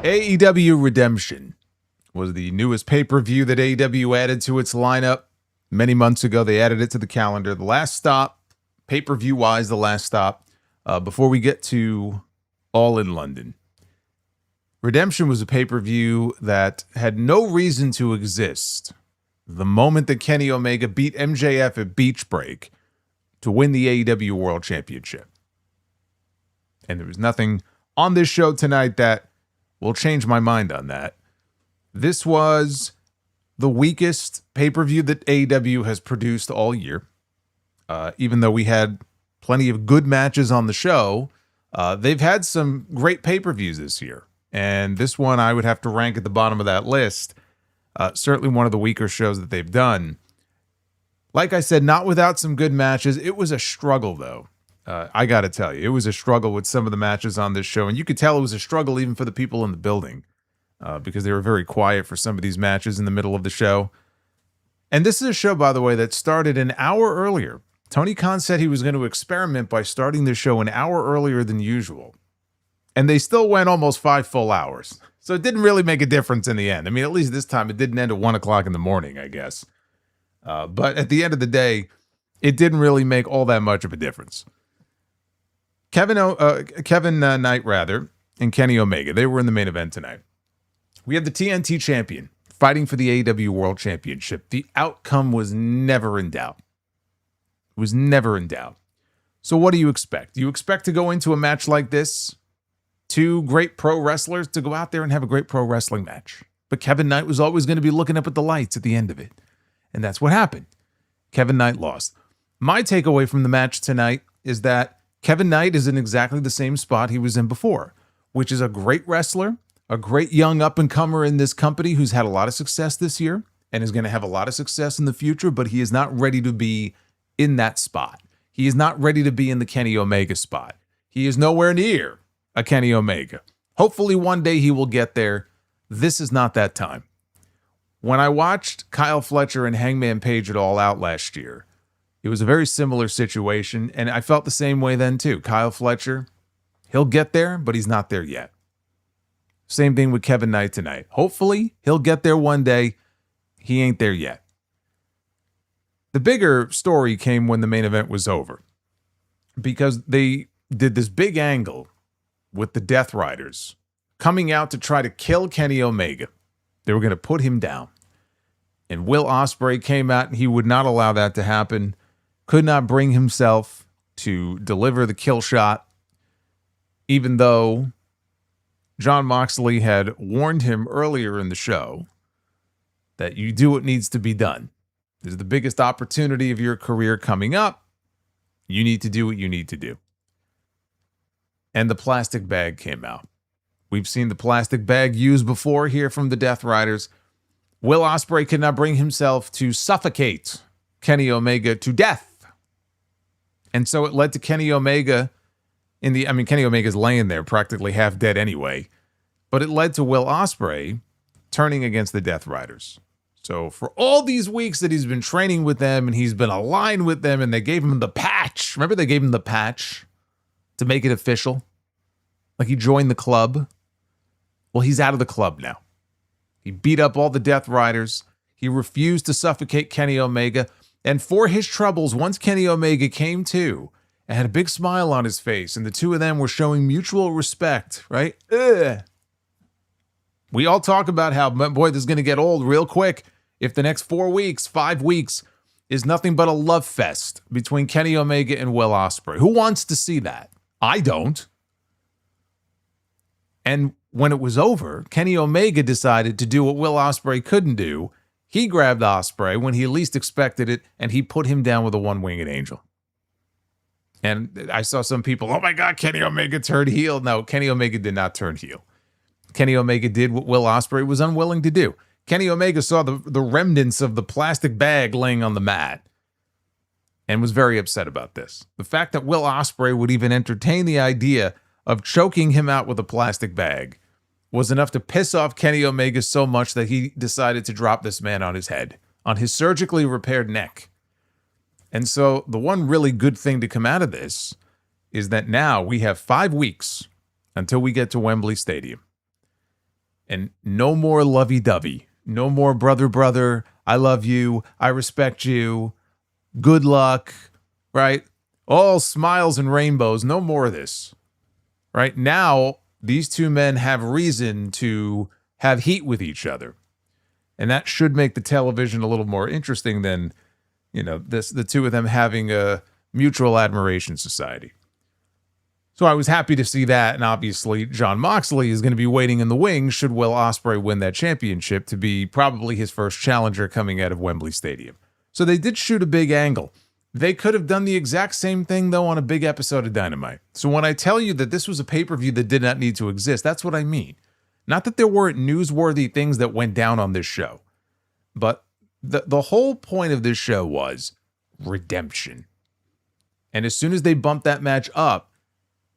AEW Redemption was the newest pay-per-view that AEW added to its lineup. Many months ago, they added it to the calendar. The last stop, pay-per-view-wise, the last stop, before we get to All in London. Redemption was a pay-per-view that had no reason to exist. The moment that Kenny Omega beat MJF at Beach Break to win the AEW World Championship. And there was nothing on this show tonight that will change my mind on that. This was the weakest pay-per-view that AEW has produced all year. Even though we had plenty of good matches on the show, they've had some great pay-per-views this year. And this one I would have to rank at the bottom of that list. Certainly one of the weaker shows that they've done. Like I said, not without some good matches. It was a struggle, though. I got to tell you, it was a struggle with some of the matches on this show. And you could tell it was a struggle even for the people in the building because they were very quiet for some of these matches in the middle of the show. And this is a show, by the way, that started an hour earlier. Tony Khan said he was going to experiment by starting the show an hour earlier than usual. And they still went almost 5 full hours. So it didn't really make a difference in the end. I mean, at least this time it didn't end at 1 o'clock in the morning, I guess. But at the end of the day, it didn't really make all that much of a difference. Kevin Knight, and Kenny Omega, they were in the main event tonight. We had the TNT champion fighting for the AEW World Championship. The outcome was never in doubt. It was never in doubt. So what do you expect? Do you expect to go into a match like this? Two great pro wrestlers to go out there and have a great pro wrestling match. But Kevin Knight was always going to be looking up at the lights at the end of it. And that's what happened. Kevin Knight lost. My takeaway from the match tonight is that Kevin Knight is in exactly the same spot he was in before, which is a great wrestler, a great young up-and-comer in this company who's had a lot of success this year and is going to have a lot of success in the future, but he is not ready to be in that spot. He is not ready to be in the Kenny Omega spot. He is nowhere near a Kenny Omega. Hopefully one day he will get there. This is not that time. When I watched Kyle Fletcher and Hangman Page at All Out last year, it was a very similar situation, and I felt the same way then too. Kyle Fletcher, he'll get there, but he's not there yet. Same thing with Kevin Knight tonight. Hopefully he'll get there one day. He ain't there yet. The bigger story came when the main event was over, because they did this big angle with the Death Riders coming out to try to kill Kenny Omega. They were going to put him down. And Will Ospreay came out and he would not allow that to happen. Could not bring himself to deliver the kill shot, even though Jon Moxley had warned him earlier in the show that you do what needs to be done. This is the biggest opportunity of your career coming up. You need to do what you need to do. And the plastic bag came out. We've seen the plastic bag used before here from the Death Riders. Will Ospreay could not bring himself to suffocate Kenny Omega to death. And so it led to Kenny Omega Kenny Omega's laying there practically half dead anyway. But it led to Will Ospreay turning against the Death Riders. So for all these weeks that he's been training with them and he's been aligned with them and they gave him the patch. Remember they gave him the patch to make it official? Like he joined the club. Well, he's out of the club now. He beat up all the Death Riders. He refused to suffocate Kenny Omega. And for his troubles, once Kenny Omega came to and had a big smile on his face, and the two of them were showing mutual respect, right? We all talk about how, boy, this is going to get old real quick if the next 4 weeks, 5 weeks is nothing but a love fest between Kenny Omega and Will Ospreay. Who wants to see that? I don't. And when it was over, Kenny Omega decided to do what Will Ospreay couldn't do. He grabbed Ospreay when he least expected it, and he put him down with a one-winged angel. And I saw some people, oh my God, Kenny Omega turned heel. No, Kenny Omega did not turn heel. Kenny Omega did what Will Ospreay was unwilling to do. Kenny Omega saw the remnants of the plastic bag laying on the mat and was very upset about this. The fact that Will Ospreay would even entertain the idea of choking him out with a plastic bag was enough to piss off Kenny Omega so much that he decided to drop this man on his head, on his surgically repaired neck. And so the one really good thing to come out of this is that now we have 5 weeks until we get to Wembley Stadium. And no more lovey-dovey. No more brother, I love you, I respect you, good luck, right? All smiles and rainbows. No more of this. Right? Now, these two men have reason to have heat with each other. And that should make the television a little more interesting than, the two of them having a mutual admiration society. So I was happy to see that, and obviously Jon Moxley is going to be waiting in the wings should Will Ospreay win that championship to be probably his first challenger coming out of Wembley Stadium. So they did shoot a big angle. They could have done the exact same thing, though, on a big episode of Dynamite. So when I tell you that this was a pay-per-view that did not need to exist, that's what I mean. Not that there weren't newsworthy things that went down on this show, but the whole point of this show was redemption. And as soon as they bumped that match up,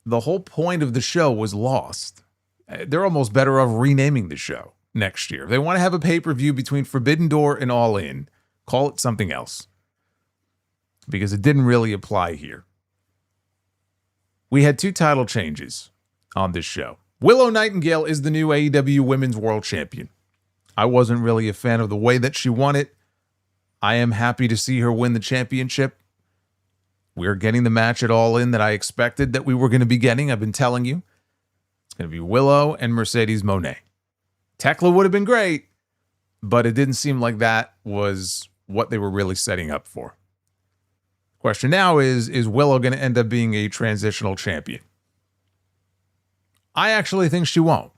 the whole point of the show was lost. They're almost better off renaming the show next year. If they want to have a pay-per-view between Forbidden Door and All In, call it something else. Because it didn't really apply here. We had 2 title changes on this show. Willow Nightingale is the new AEW Women's World Champion. I wasn't really a fan of the way that she won it. I am happy to see her win the championship. We're getting the match at All In that I expected that we were going to be getting. I've been telling you. It's going to be Willow and Mercedes Moné. Thekla would have been great, but it didn't seem like that was what they were really setting up for. Question now is Willow going to end up being a transitional champion? I actually think she won't.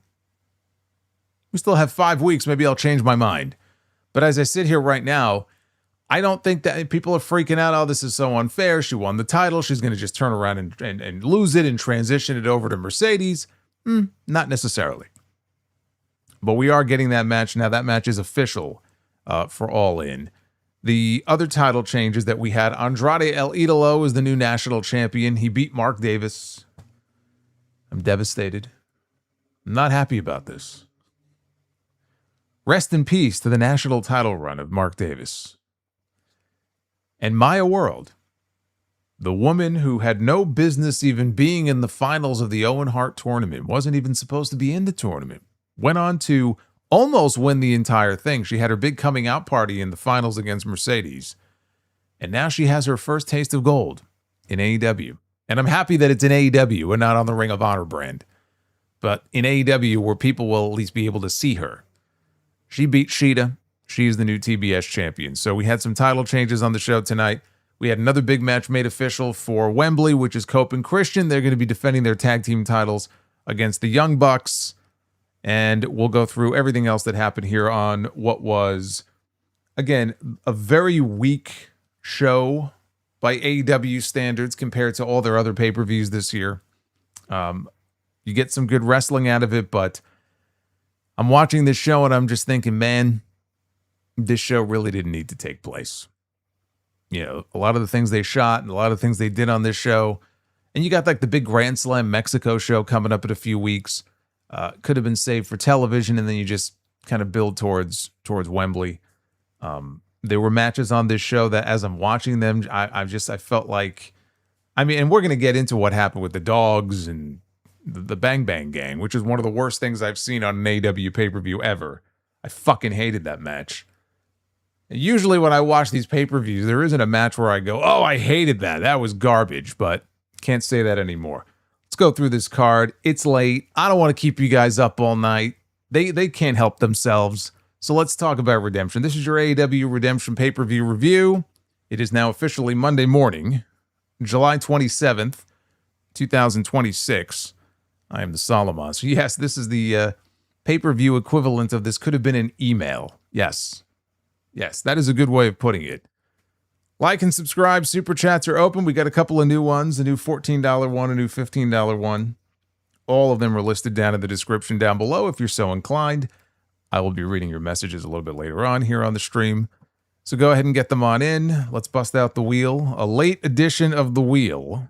We still have 5 weeks. Maybe I'll change my mind. But as I sit here right now, I don't think that people are freaking out. Oh, this is so unfair. She won the title. She's going to just turn around and lose it and transition it over to Mercedes. Not necessarily. But we are getting that match now. That match is official for All In. The other title changes that we had, Andrade El Idolo is the new national champion. He beat Mark Davis. I'm devastated. I'm not happy about this. Rest in peace to the national title run of Mark Davis. And Maya World, the woman who had no business even being in the finals of the Owen Hart tournament, wasn't even supposed to be in the tournament, went on to almost win the entire thing. She had her big coming out party in the finals against Mercedes. And now she has her first taste of gold in AEW. And I'm happy that it's in AEW and not on the Ring of Honor brand. But in AEW where people will at least be able to see her. She beat Shira. She's the new TBS champion. So we had some title changes on the show tonight. We had another big match made official for Wembley, which is Cope and Christian. They're going to be defending their tag team titles against the Young Bucks. And we'll go through everything else that happened here on what was, again, a very weak show by AEW standards compared to all their other pay-per-views this year. You get some good wrestling out of it, but I'm watching this show and I'm just thinking, man, this show really didn't need to take place. A lot of the things they shot and a lot of the things they did on this show. And you got like the big Grand Slam Mexico show coming up in a few weeks. Could have been saved for television, and then you just kind of build towards Wembley. There were matches on this show that as I'm watching them, I felt like, and we're going to get into what happened with the dogs and the Bang Bang Gang, which is one of the worst things I've seen on an AEW pay-per-view ever. I fucking hated that match. Usually when I watch these pay-per-views, there isn't a match where I go, oh, I hated that. That was garbage, but can't say that anymore. Let's go through this card. It's late. I don't want to keep you guys up all night. They can't help themselves. So let's talk about Redemption. This is your AEW Redemption pay-per-view review. It is now officially Monday morning, July 27th, 2026. I am the Solomonster. Yes, this is the pay-per-view equivalent of this could have been an email. Yes, that is a good way of putting it. Like and subscribe. Super chats are open. We got a couple of new ones, a new $14 one, a new $15 one. All of them are listed down in the description down below if you're so inclined. I will be reading your messages a little bit later on here on the stream. So go ahead and get them on in. Let's bust out the wheel. A late edition of the wheel.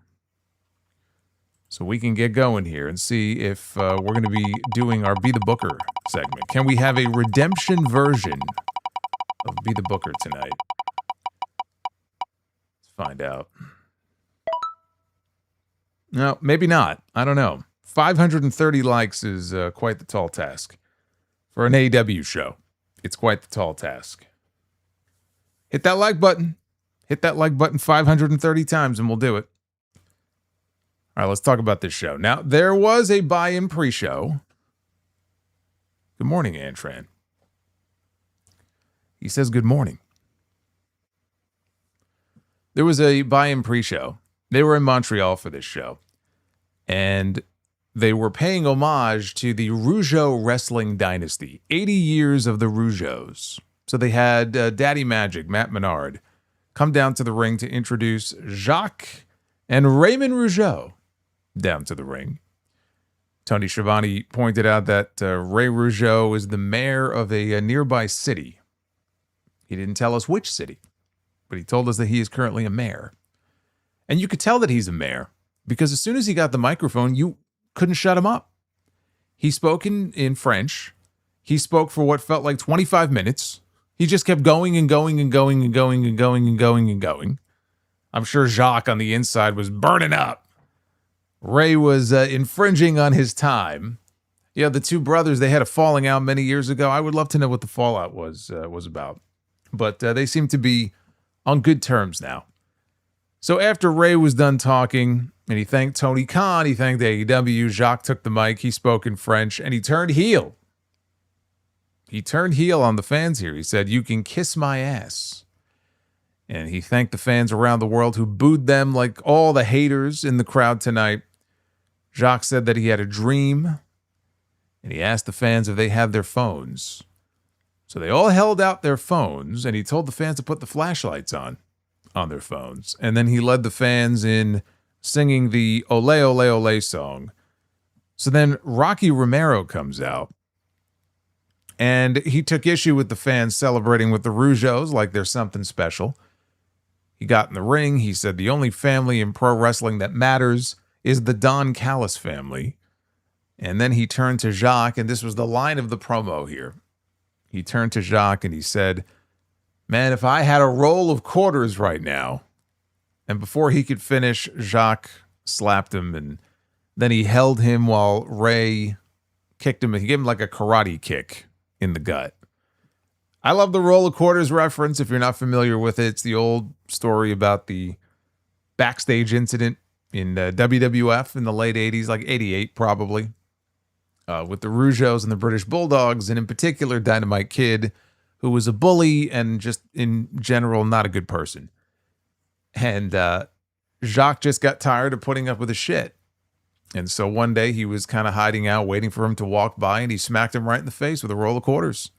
So we can get going here and see if we're going to be doing our Be the Booker segment. Can we have a redemption version of Be the Booker tonight? Let's find out. No, maybe not. I don't know. 530 likes is quite the tall task. for an AEW show. It's quite the tall task. Hit that like button. Hit that like button 530 times and we'll do it. All right, let's talk about this show. Now, there was a buy-in pre-show. Good morning, Antran. He says good morning. There was a buy-in pre-show. They were in Montreal for this show. And they were paying homage to the Rougeau wrestling dynasty. 80 years of the Rougeaus. So they had Daddy Magic, Matt Menard, come down to the ring to introduce Jacques and Raymond Rougeau down to the ring. Tony Schiavone pointed out that Ray Rougeau is the mayor of a nearby city. He didn't tell us which city, but he told us that he is currently a mayor. And you could tell that he's a mayor because as soon as he got the microphone, you couldn't shut him up. He spoke in French. He spoke for what felt like 25 minutes. He just kept going and going and going and going and going and going and going. I'm sure Jacques on the inside was burning up. Ray was infringing on his time. Yeah, the two brothers, they had a falling out many years ago. I would love to know what the fallout was about. But they seem to be on good terms now. So after Ray was done talking, and he thanked Tony Khan, he thanked AEW, Jacques took the mic, he spoke in French, and he turned heel. He turned heel on the fans here. He said, "You can kiss my ass." And he thanked the fans around the world who booed them like all the haters in the crowd tonight. Jacques said that he had a dream, and he asked the fans if they had their phones. So they all held out their phones, and he told the fans to put the flashlights on their phones. And then he led the fans in singing the Ole Ole Ole song. So then Rocky Romero comes out, and he took issue with the fans celebrating with the Rougeaus like there's something special. He got in the ring. He said the only family in pro wrestling that matters is the Don Callis family. And then he turned to Jacques, and this was the line of the promo here. He turned to Jacques and he said, "Man, if I had a roll of quarters right now." And before he could finish, Jacques slapped him, and then he held him while Ray kicked him. He gave him like a karate kick in the gut. I love the roll of quarters reference. If you're not familiar with it, it's the old story about the backstage incident in WWF in the late 80s, like 88 probably, with the Rougeaus and the British Bulldogs, and in particular Dynamite Kid, who was a bully and just in general not a good person. And Jacques just got tired of putting up with his shit. And so one day he was kind of hiding out, waiting for him to walk by, and he smacked him right in the face with a roll of quarters.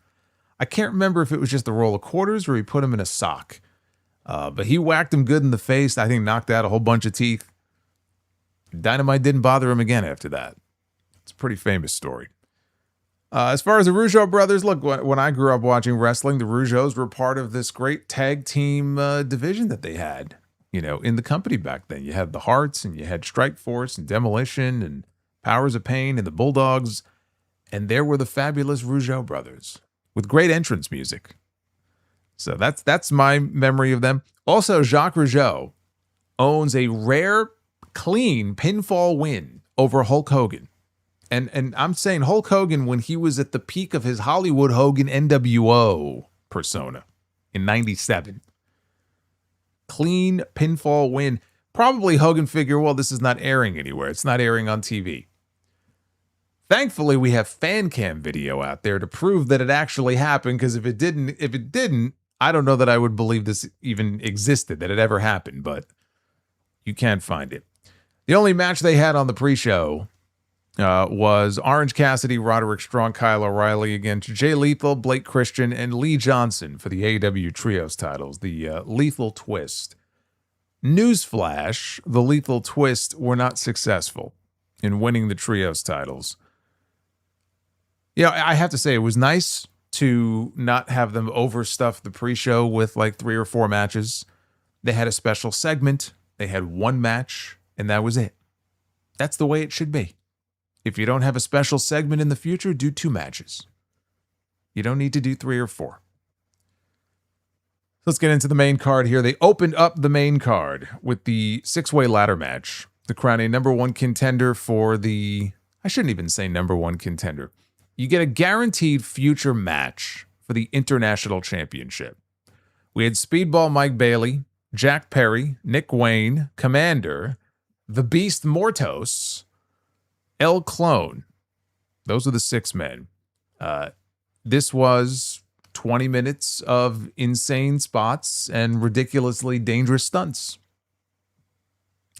I can't remember if it was just a roll of quarters or he put him in a sock. But he whacked him good in the face. I think knocked out a whole bunch of teeth. Dynamite didn't bother him again after that. It's a pretty famous story. As far as the Rougeau brothers, look, when I grew up watching wrestling, the Rougeaus were part of this great tag team division that they had, in the company back then. You had the Hearts, and you had Strike Force, and Demolition, and Powers of Pain, and the Bulldogs. And there were the fabulous Rougeau brothers with great entrance music. So that's my memory of them. Also, Jacques Rougeau owns a rare, clean pinfall win over Hulk Hogan. And I'm saying Hulk Hogan when he was at the peak of his Hollywood Hogan NWO persona in 97. Clean pinfall win. Probably Hogan figured, well, this is not airing anywhere. It's not airing on TV. Thankfully, we have fan cam video out there to prove that it actually happened, because if it didn't, I don't know that I would believe this even existed, that it ever happened, but you can't find it. The only match they had on the pre-show was Orange Cassidy, Roderick Strong, Kyle O'Reilly against Jay Lethal, Blake Christian, and Lee Johnson for the AEW Trios titles, the Lethal Twist. Newsflash, the Lethal Twist were not successful in winning the Trios titles. I have to say, it was nice to not have them overstuff the pre-show with like 3 or 4 matches. They had a special segment. They had 1 match, and that was it. That's the way it should be. If you don't have a special segment in the future, do 2 matches. You don't need to do 3 or 4. Let's get into the main card here. They opened up the main card with the 6-way ladder match to crown a number 1 contender for the... I shouldn't even say number 1 contender. you get a guaranteed future match for the International Championship. We had Speedball Mike Bailey, Jack Perry, Nick Wayne, Komander, the Beast Mortos, El Clon. Those are the 6 men. This was 20 minutes of insane spots and ridiculously dangerous stunts.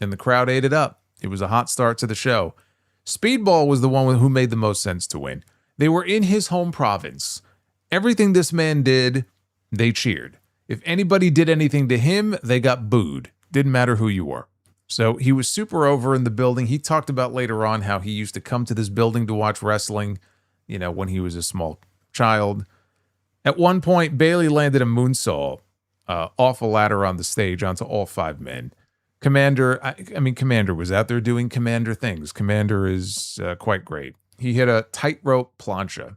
And the crowd ate it up. It was a hot start to the show. Speedball was the one who made the most sense to win. They were in his home province. Everything this man did, they cheered. If anybody did anything to him, they got booed. Didn't matter who you were. So he was super over in the building. He talked about later on how he used to come to this building to watch wrestling, when he was a small child. At one point, Bailey landed a moonsault off a ladder on the stage onto all 5 men. Komander was out there doing Komander things. Komander is quite great. He hit a tightrope plancha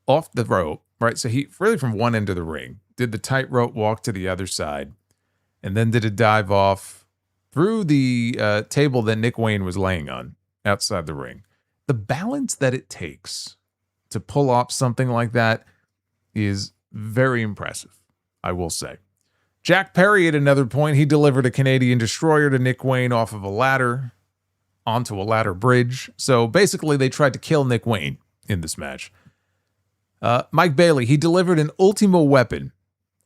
off the rope, right? So he really from one end of the ring did the tightrope walk to the other side, and then did a dive off through the table that Nick Wayne was laying on outside the ring. The balance that it takes to pull off something like that is very impressive, I will say. Jack Perry at another point, he delivered a Canadian Destroyer to Nick Wayne off of a ladder onto a ladder bridge. So basically they tried to kill Nick Wayne in this match. Mike Bailey, he delivered an Ultimo Weapon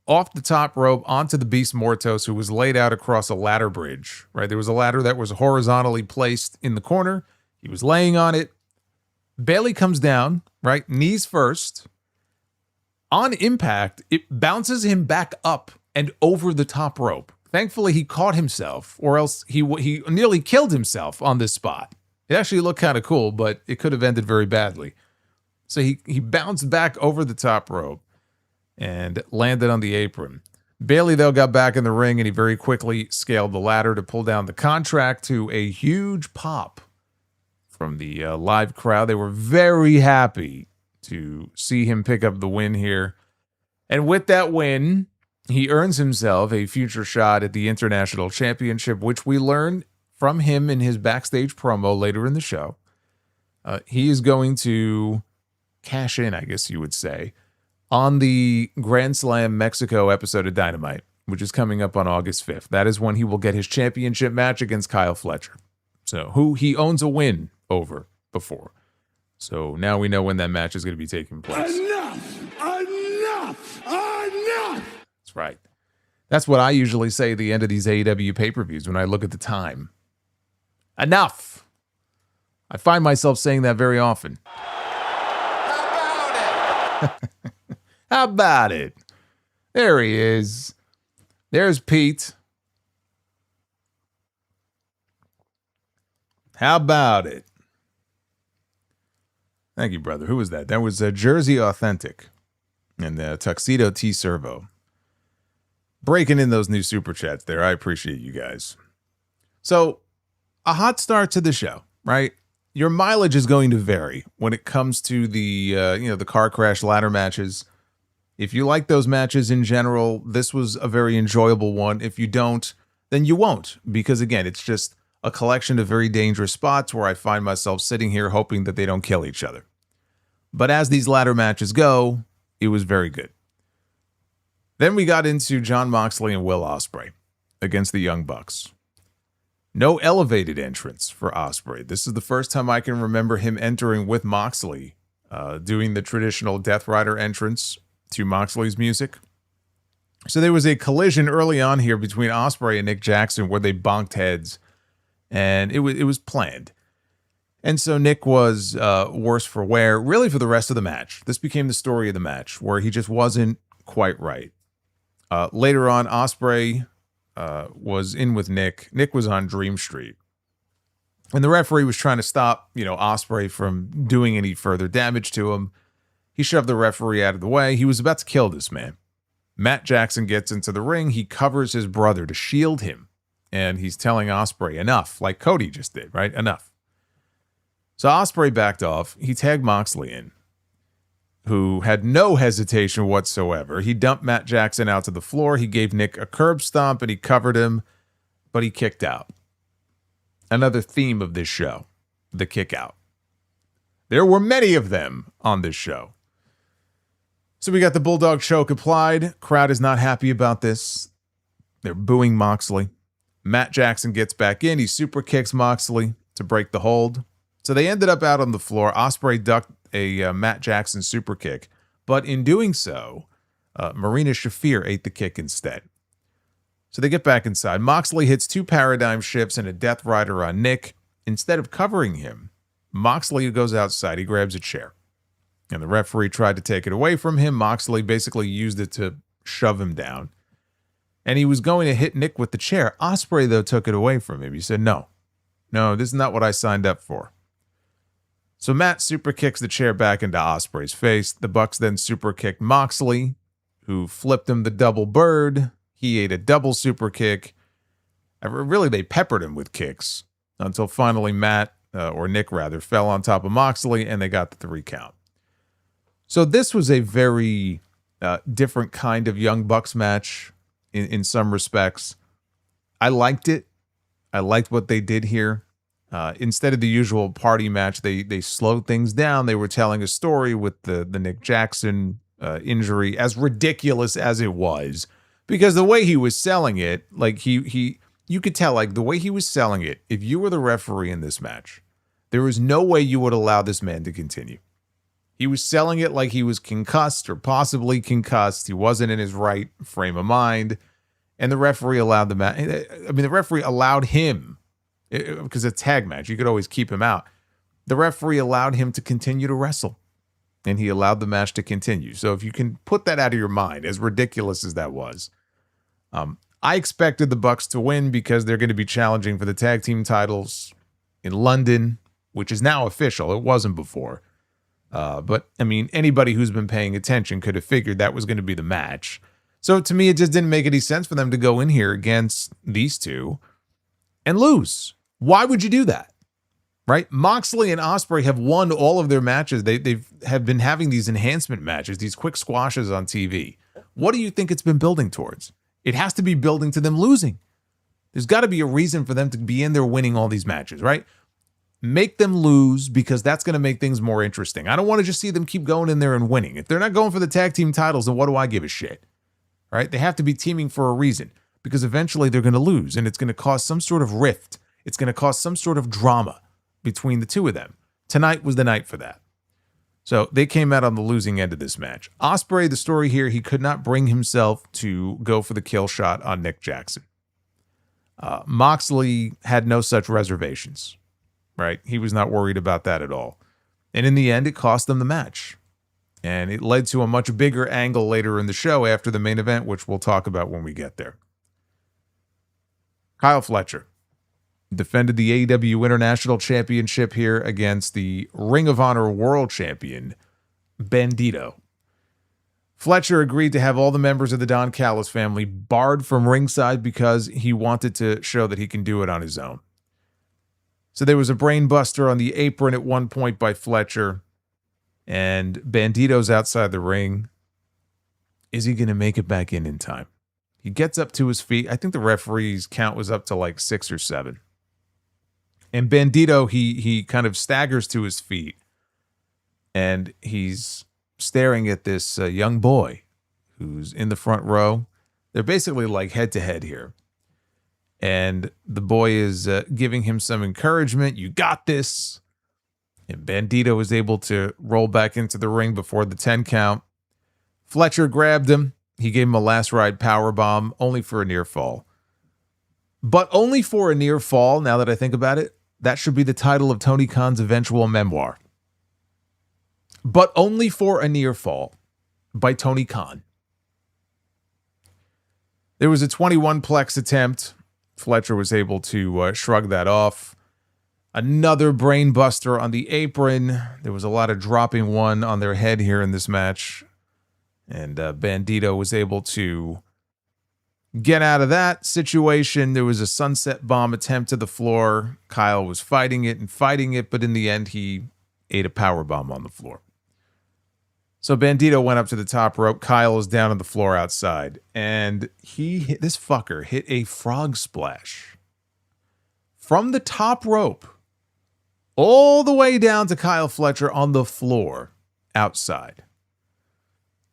off the top rope onto the Beast Mortos, who was laid out across a ladder bridge, right? There was a ladder that was horizontally placed in the corner. He was laying on it. Bailey comes down, right? Knees first. On impact, it bounces him back up and over the top rope. Thankfully, he caught himself, or else he nearly killed himself on this spot. It actually looked kind of cool, but it could have ended very badly. So he bounced back over the top rope and landed on the apron. Bailey, though, got back in the ring, and he very quickly scaled the ladder to pull down the contract to a huge pop from the live crowd. They were very happy to see him pick up the win here. And with that win, he earns himself a future shot at the International Championship, which we learn from him in his backstage promo later in the show. He is going to cash in, I guess you would say, on the Grand Slam Mexico episode of Dynamite, which is coming up on August 5th. That is when he will get his championship match against Kyle Fletcher, so who he owns a win over before. So now we know when that match is going to be taking place. Enough! That's right. That's what I usually say at the end of these AEW pay-per-views when I look at the time. Enough! I find myself saying that very often. How about it? How about it? There he is. There's Pete. How about it? Thank you, brother. Who was that? That was Jersey Authentic and Tuxedo T Servo. Breaking in those new super chats there. I appreciate you guys. So, a hot start to the show, right? Your mileage is going to vary when it comes to the the car crash ladder matches. If you like those matches in general, this was a very enjoyable one. If you don't, then you won't, because again, it's just a collection of very dangerous spots where I find myself sitting here hoping that they don't kill each other. But as these ladder matches go, it was very good. Then we got into Jon Moxley and Will Ospreay against the Young Bucks. No elevated entrance for Ospreay. This is the first time I can remember him entering with Moxley, doing the traditional Death Rider entrance to Moxley's music. So there was a collision early on here between Ospreay and Nick Jackson where they bonked heads, and it was planned. And so Nick was worse for wear, really for the rest of the match. This became the story of the match, where he just wasn't quite right. Later on, Ospreay was in with Nick. Nick was on Dream Street. And the referee was trying to stop, Ospreay from doing any further damage to him. He shoved the referee out of the way. He was about to kill this man. Matt Jackson gets into the ring. He covers his brother to shield him. And he's telling Ospreay, enough, like Cody just did, right? Enough. So Ospreay backed off. He tagged Moxley in, who had no hesitation whatsoever. He dumped Matt Jackson out to the floor. He gave Nick a curb stomp and he covered him, but he kicked out. Another theme of this show, the kick out. There were many of them on this show. So we got the Bulldog choke applied. Crowd is not happy about this. They're booing Moxley. Matt Jackson gets back in. He super kicks Moxley to break the hold. So they ended up out on the floor. Ospreay ducked a Matt Jackson super kick. But in doing so, Marina Shafir ate the kick instead. So they get back inside. Moxley hits 2 paradigm shifts and a Death Rider on Nick. Instead of covering him, Moxley goes outside. He grabs a chair. And the referee tried to take it away from him. Moxley basically used it to shove him down. And he was going to hit Nick with the chair. Ospreay, though, took it away from him. He said, no, this is not what I signed up for. So Matt super kicks the chair back into Ospreay's face. The Bucks then super kicked Moxley, who flipped him the double bird. He ate a double super kick. Really, they peppered him with kicks until finally Matt, or Nick rather, fell on top of Moxley and they got the 3 count. So this was a very different kind of Young Bucks match in some respects. I liked it. I liked what they did here. Instead of the usual party match, they slowed things down. They were telling a story with the Nick Jackson injury, as ridiculous as it was. Because the way he was selling it, like you could tell, like the way he was selling it, if you were the referee in this match, there was no way you would allow this man to continue. He was selling it like he was concussed or possibly concussed. He wasn't in his right frame of mind. And the referee allowed the referee allowed him, because it's a tag match, you could always keep him out. The referee allowed him to continue to wrestle. And he allowed the match to continue. So if you can put that out of your mind, as ridiculous as that was, I expected the Bucks to win because they're going to be challenging for the tag team titles in London, which is now official. It wasn't before. But, I mean, anybody who's been paying attention could have figured that was going to be the match. So to me, it just didn't make any sense for them to go in here against these two and lose. Why would you do that? Right? Moxley and Ospreay have won all of their matches. They have been having these enhancement matches, these quick squashes on TV. What do you think it's been building towards? It has to be building to them losing. There's got to be a reason for them to be in there winning all these matches, right? Make them lose, because that's going to make things more interesting. I don't want to just see them keep going in there and winning. If they're not going for the tag team titles, then what do I give a shit? Right? They have to be teaming for a reason, because eventually they're going to lose, and it's going to cause some sort of rift. It's going to cause some sort of drama between the two of them. Tonight was the night for that. So they came out on the losing end of this match. Ospreay, the story here, he could not bring himself to go for the kill shot on Nick Jackson. Moxley had no such reservations, right? He was not worried about that at all. And in the end, it cost them the match. And it led to a much bigger angle later in the show after the main event, which we'll talk about when we get there. Kyle Fletcher defended the AEW International Championship here against the Ring of Honor World Champion, Bandido. Fletcher agreed to have all the members of the Don Callis family barred from ringside because he wanted to show that he can do it on his own. So there was a brain buster on the apron at one point by Fletcher, and Bandido's outside the ring. Is he going to make it back in time? He gets up to his feet. I think the referee's count was up to like 6 or 7. And Bandido, he kind of staggers to his feet, and he's staring at this young boy who's in the front row. They're basically like head to head here. And the boy is giving him some encouragement. You got this. And Bandido was able to roll back into the ring before the 10 count. Fletcher grabbed him. He gave him a last ride powerbomb, only for a near fall. But only for a near fall, now that I think about it, that should be the title of Tony Khan's eventual memoir. But only for a near fall by Tony Khan. There was a 21-plex attempt. Fletcher was able to shrug that off. Another brain buster on the apron. There was a lot of dropping one on their head here in this match. And Bandido was able to get out of that situation. There was a sunset bomb attempt to the floor. Kyle was fighting it, but in the end, he ate a power bomb on the floor. So Bandido went up to the top rope. Kyle is down on the floor outside, and this fucker hit a frog splash from the top rope all the way down to Kyle Fletcher on the floor outside.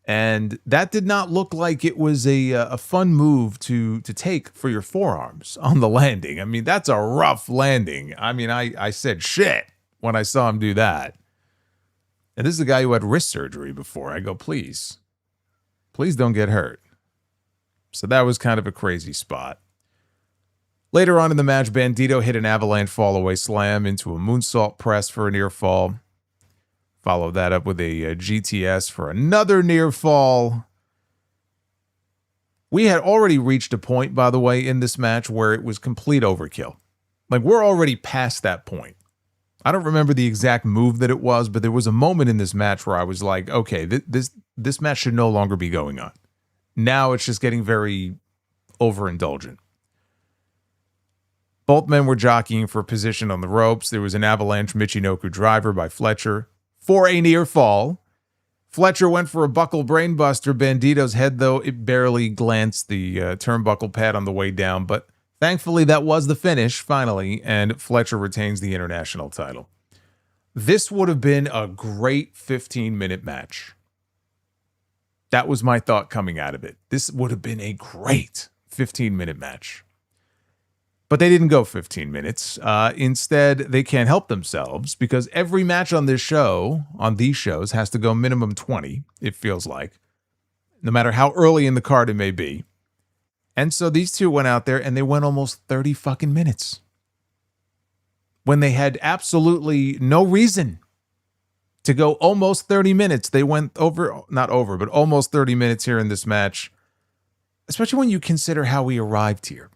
And that did not look like it was a fun move to take for your forearms on the landing. I mean, that's a rough landing. I mean, I said shit when I saw him do that. And this is a guy who had wrist surgery before. I go, please don't get hurt. So that was kind of a crazy spot. Later on in the match, Bandido hit an avalanche fall-away slam into a moonsault press for a near fall. Followed that up with a GTS for another near fall. We had already reached a point, by the way, in this match where it was complete overkill. Like, we're already past that point. I don't remember the exact move that it was, but there was a moment in this match where I was like, okay, this match should no longer be going on. Now it's just getting very overindulgent. Both men were jockeying for position on the ropes. There was an avalanche Michinoku driver by Fletcher for a near fall. Fletcher went for a buckle brainbuster. Bandido's head, though, it barely glanced the turnbuckle pad on the way down, but thankfully that was the finish, finally, and Fletcher retains the international title. This would have been a great 15-minute match. That was my thought coming out of it. This would have been a great 15-minute match. But they didn't go 15 minutes. Instead, they can't help themselves because every match on this show, on these shows, has to go minimum 20, it feels like, no matter how early in the card it may be. And so these two went out there and they went almost 30 fucking minutes. When they had absolutely no reason to go almost 30 minutes, they went but almost 30 minutes here in this match, especially when you consider how we arrived here.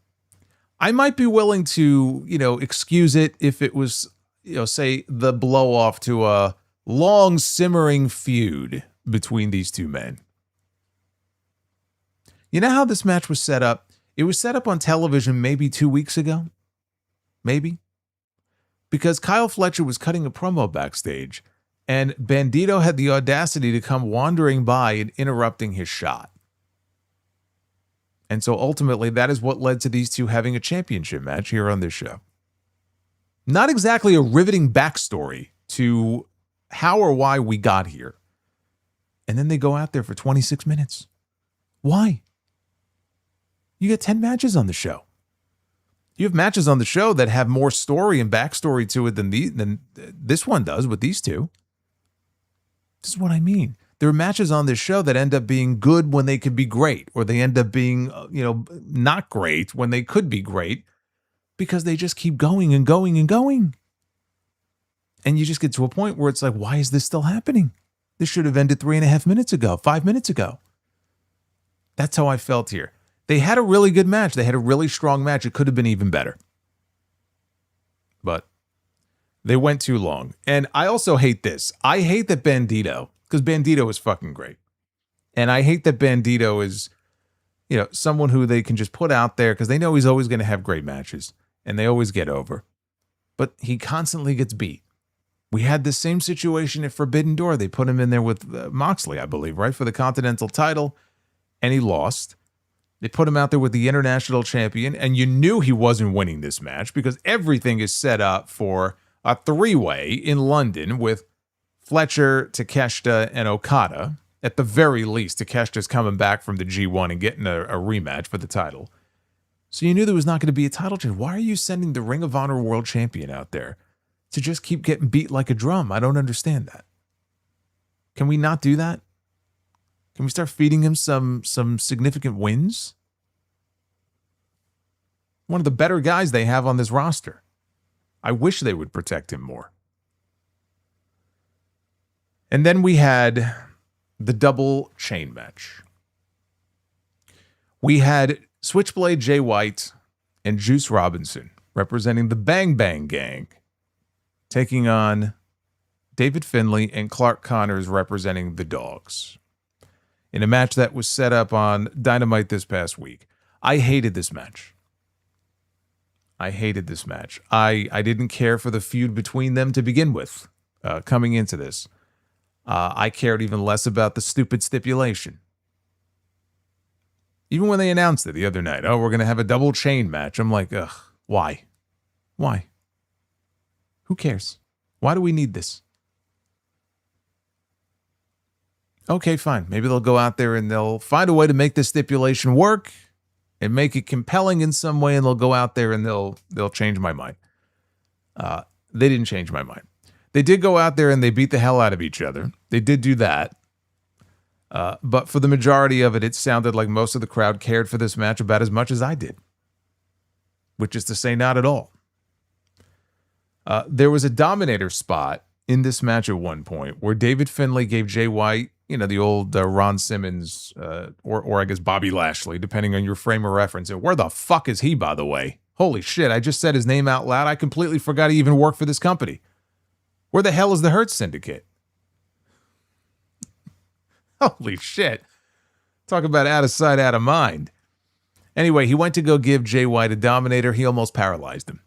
I might be willing to, excuse it if it was, say, the blow off to a long simmering feud between these two men. You know how this match was set up? It was set up on television maybe 2 weeks ago. Maybe. Because Kyle Fletcher was cutting a promo backstage, and Bandido had the audacity to come wandering by and interrupting his shot. And so ultimately, that is what led to these two having a championship match here on this show. Not exactly a riveting backstory to how or why we got here. And then they go out there for 26 minutes. Why? You get 10 matches on the show. You have matches on the show that have more story and backstory to it than this one does with these two. This is what I mean. There are matches on this show that end up being good when they could be great, or they end up being, not great when they could be great because they just keep going and going and going. And you just get to a point where it's like, why is this still happening? This should have ended 3.5 minutes ago, 5 minutes ago. That's how I felt here. They had a really good match. They had a really strong match. It could have been even better. But they went too long. And I also hate this. I hate that Bandido, because Bandido is fucking great. And I hate that Bandido is, someone who they can just put out there because they know he's always going to have great matches. And they always get over. But he constantly gets beat. We had the same situation at Forbidden Door. They put him in there with Moxley, I believe, right? For the Continental title. And he lost. They put him out there with the International Champion. And you knew he wasn't winning this match because everything is set up for a three-way in London with Fletcher, Takeshita, and Okada. At the very least, Takeshita's coming back from the G1 and getting a rematch for the title. So you knew there was not going to be a title change. Why are you sending the Ring of Honor World Champion out there to just keep getting beat like a drum? I don't understand that. Can we not do that? Can we start feeding him some significant wins? One of the better guys they have on this roster. I wish they would protect him more. And then we had the double chain match. We had Switchblade Jay White and Juice Robinson representing the Bang Bang Gang, taking on David Finlay and Clark Connors representing the Dogs. In a match that was set up on Dynamite this past week. I hated this match. I didn't care for the feud between them to begin with, coming into this. I cared even less about the stupid stipulation. Even when they announced it the other night, we're going to have a double chain match. I'm like, ugh, why? Who cares? Why do we need this? Okay, fine. Maybe they'll go out there and they'll find a way to make this stipulation work and make it compelling in some way, and they'll go out there and they'll change my mind. They didn't change my mind. They did go out there and they beat the hell out of each other. They did do that. But for the majority of it, it sounded like most of the crowd cared for this match about as much as I did. Which is to say, not at all. There was a Dominator spot in this match at one point where David Finlay gave Jay White, the old Ron Simmons, or I guess Bobby Lashley, depending on your frame of reference. And where the fuck is he, by the way? Holy shit, I just said his name out loud. I completely forgot he even worked for this company. Where the hell is the Hurt Syndicate? Holy shit. Talk about out of sight, out of mind. Anyway, he went to go give Jay White a Dominator. He almost paralyzed him.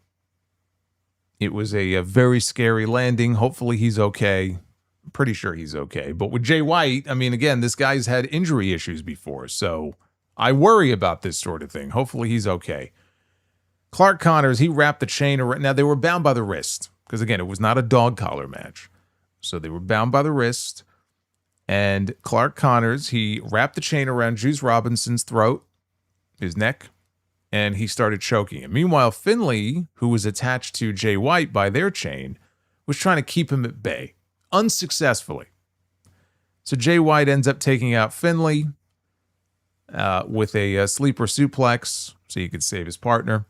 It was a very scary landing. Hopefully he's okay. I'm pretty sure he's okay. But with Jay White, again, this guy's had injury issues before, so I worry about this sort of thing. Hopefully he's okay. Clark Connors, he wrapped the chain around. Now, they were bound by the wrist, because again, it was not a dog collar match. So they were bound by the wrist. And Clark Connors, he wrapped the chain around Juice Robinson's throat, his neck, and he started choking him. Meanwhile, Finlay, who was attached to Jay White by their chain, was trying to keep him at bay, unsuccessfully. So Jay White ends up taking out Finlay with a sleeper suplex so he could save his partner.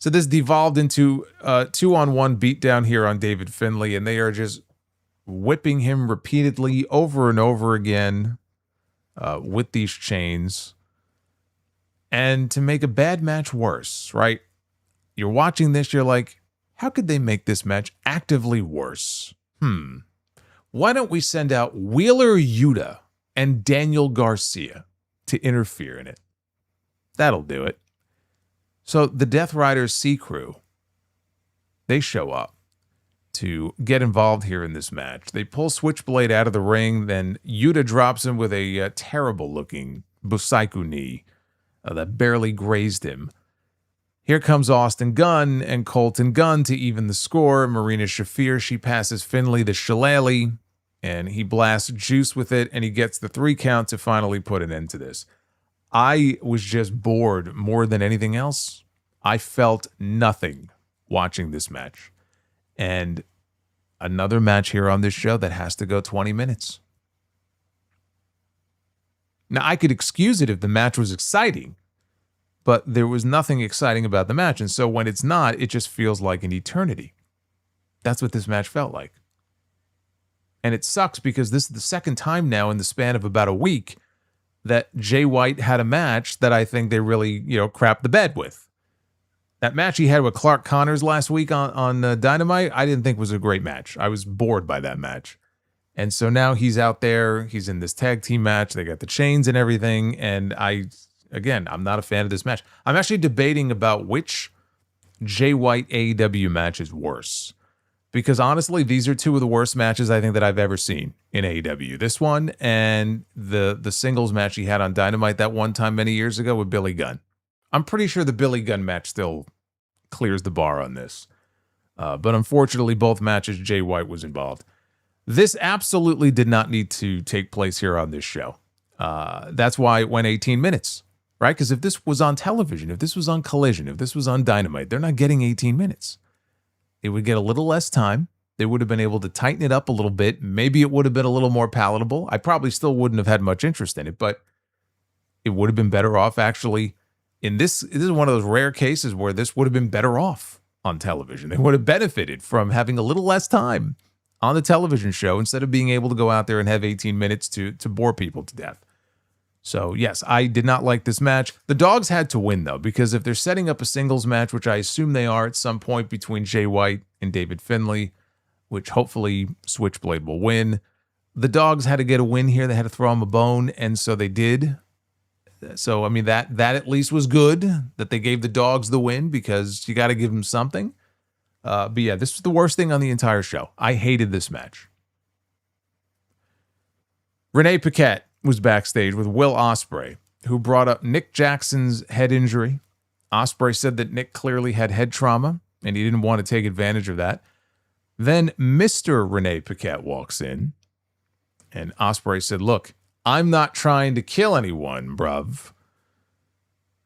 So this devolved into a 2-on-1 beatdown here on David Finlay, and they are just whipping him repeatedly over and over again with these chains. And to make a bad match worse, right? You're watching this, you're like, how could they make this match actively worse? Why don't we send out Wheeler Yuta and Daniel Garcia to interfere in it? That'll do it. So the Death Riders C Crew, they show up to get involved here in this match. They pull Switchblade out of the ring, then Yuta drops him with a terrible-looking Busaiku knee that barely grazed him. Here comes Austin Gunn and Colton Gunn to even the score. Marina Shafir, she passes Finlay the shillelagh, and he blasts Juice with it, and he gets the 3 count to finally put an end to this. I was just bored more than anything else. I felt nothing watching this match. And another match here on this show that has to go 20 minutes. Now, I could excuse it if the match was exciting, but there was nothing exciting about the match. And so when it's not, it just feels like an eternity. That's what this match felt like. And it sucks because this is the second time now in the span of about a week that Jay White had a match that I think they really, crapped the bed with. That match he had with Clark Connors last week on Dynamite, I didn't think was a great match. I was bored by that match. And so now he's out there, he's in this tag team match, they got the chains and everything, and I'm not a fan of this match. I'm actually debating about which Jay White AEW match is worse. Because honestly, these are 2 of the worst matches I think that I've ever seen in AEW. This one and the singles match he had on Dynamite that one time many years ago with Billy Gunn. I'm pretty sure the Billy Gunn match still clears the bar on this. But unfortunately, both matches, Jay White was involved. This absolutely did not need to take place here on this show. That's why it went 18 minutes, right? Because if this was on television, if this was on Collision, if this was on Dynamite, they're not getting 18 minutes. It would get a little less time. They would have been able to tighten it up a little bit. Maybe it would have been a little more palatable. I probably still wouldn't have had much interest in it, but it would have been better off actually. This is one of those rare cases where this would have been better off on television. They would have benefited from having a little less time on the television show instead of being able to go out there and have 18 minutes to bore people to death. So, yes, I did not like this match. The Dogs had to win, though, because if they're setting up a singles match, which I assume they are at some point between Jay White and David Finlay, which hopefully Switchblade will win, the Dogs had to get a win here. They had to throw them a bone, and so they did. So, that at least was good, that they gave the Dogs the win, because you got to give them something. But yeah, this was the worst thing on the entire show. I hated this match. Renee Paquette was backstage with Will Ospreay, who brought up Nick Jackson's head injury. Ospreay said that Nick clearly had head trauma, and he didn't want to take advantage of that. Then Mr. Renee Paquette walks in, and Ospreay said, look, I'm not trying to kill anyone, bruv.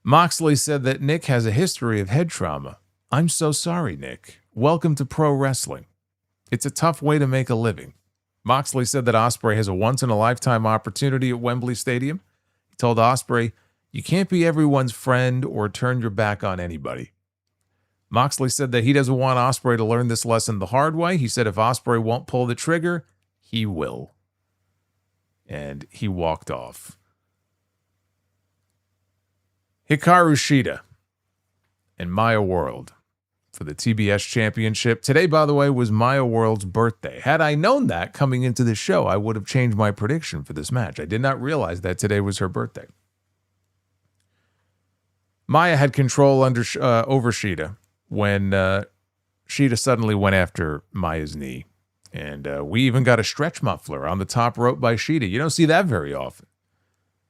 Moxley said that Nick has a history of head trauma. I'm so sorry, Nick. Welcome to pro wrestling. It's a tough way to make a living. Moxley said that Ospreay has a once-in-a-lifetime opportunity at Wembley Stadium. He told Ospreay, you can't be everyone's friend or turn your back on anybody. Moxley said that he doesn't want Ospreay to learn this lesson the hard way. He said if Ospreay won't pull the trigger, he will. And he walked off. Hikaru Shida and Maya World for the TBS Championship. Today, by the way, was Maya World's birthday. Had I known that coming into this show, I would have changed my prediction for this match. I did not realize that today was her birthday. Maya had control over Shida when Shida suddenly went after Maya's knee. And we even got a stretch muffler on the top rope by Shida. You don't see that very often.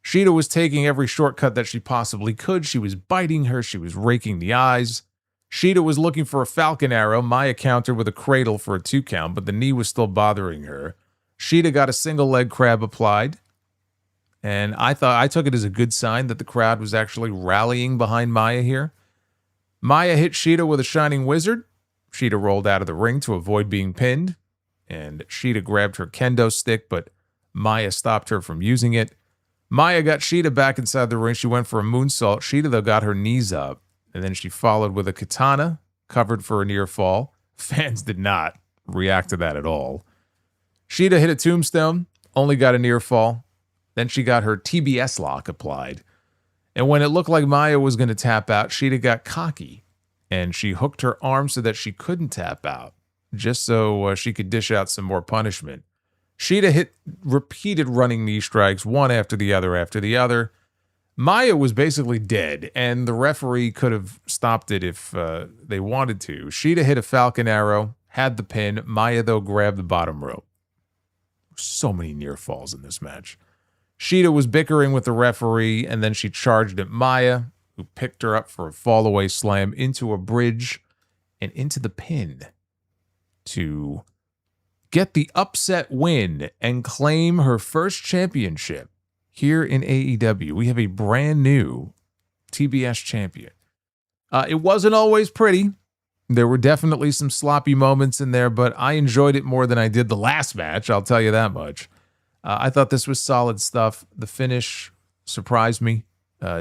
Shida was taking every shortcut that she possibly could. She was biting her. She was raking the eyes. Shida was looking for a falcon arrow. Maya countered with a cradle for a 2 count, but the knee was still bothering her. Shida got a single leg crab applied. And I took it as a good sign that the crowd was actually rallying behind Maya here. Maya hit Shida with a shining wizard. Shida rolled out of the ring to avoid being pinned. And Shida grabbed her kendo stick, but Maya stopped her from using it. Maya got Shida back inside the ring. She went for a moonsault. Shida, though, got her knees up. And then she followed with a katana, covered for a near fall. Fans did not react to that at all. Shida hit a tombstone, only got a near fall. Then she got her TBS lock applied. And when it looked like Maya was going to tap out, Shida got cocky. And she hooked her arm so that she couldn't tap out, just so she could dish out some more punishment. Shida hit repeated running knee strikes, one after the other. Maya was basically dead, and the referee could have stopped it if they wanted to. Shida hit a falcon arrow, had the pin. Maya, though, grabbed the bottom rope. So many near falls in this match. Shida was bickering with the referee, and then she charged at Maya, who picked her up for a fall-away slam into a bridge and into the pin to get the upset win and claim her first championship here in AEW. We have a brand new TBS champion. It wasn't always pretty. There were definitely some sloppy moments in there, but I enjoyed it more than I did the last match, I'll tell you that much. I thought this was solid stuff. The finish surprised me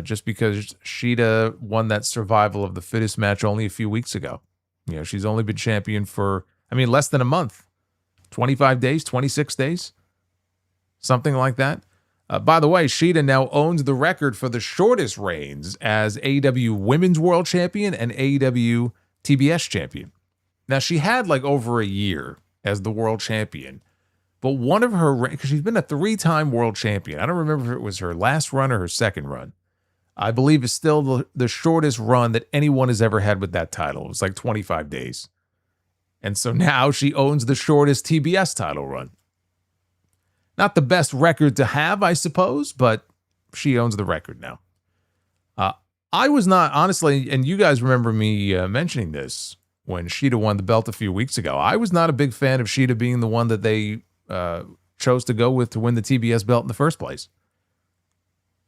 just because Shida won that survival of the fittest match only a few weeks ago. You know, she's only been champion for, less than a month. 25 days, 26 days, something like that. By the way, Shida now owns the record for the shortest reigns as AEW Women's World Champion and AEW TBS Champion. Now, she had over a year as the World Champion, but one of her, because she's been a 3-time World Champion. I don't remember if it was her last run or her second run. I believe it's still the shortest run that anyone has ever had with that title. It was 25 days. And so now she owns the shortest TBS title run. Not the best record to have, I suppose, but she owns the record now. I was not, honestly, and you guys remember me mentioning this when Shida won the belt a few weeks ago. I was not a big fan of Shida being the one that they chose to go with to win the TBS belt in the first place.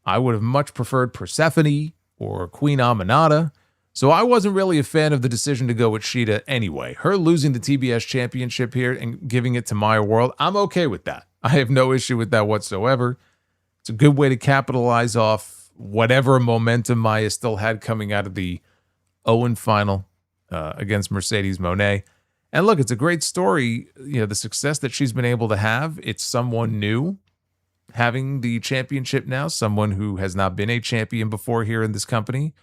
I would have much preferred Persephone or Queen Aminata. So I wasn't really a fan of the decision to go with Shida anyway. Her losing the TBS championship here and giving it to Maya World, I'm okay with that. I have no issue with that whatsoever. It's a good way to capitalize off whatever momentum Maya still had coming out of the Owen final against Mercedes Moné. And look, it's a great story, the success that she's been able to have. It's someone new having the championship now, someone who has not been a champion before here in this company.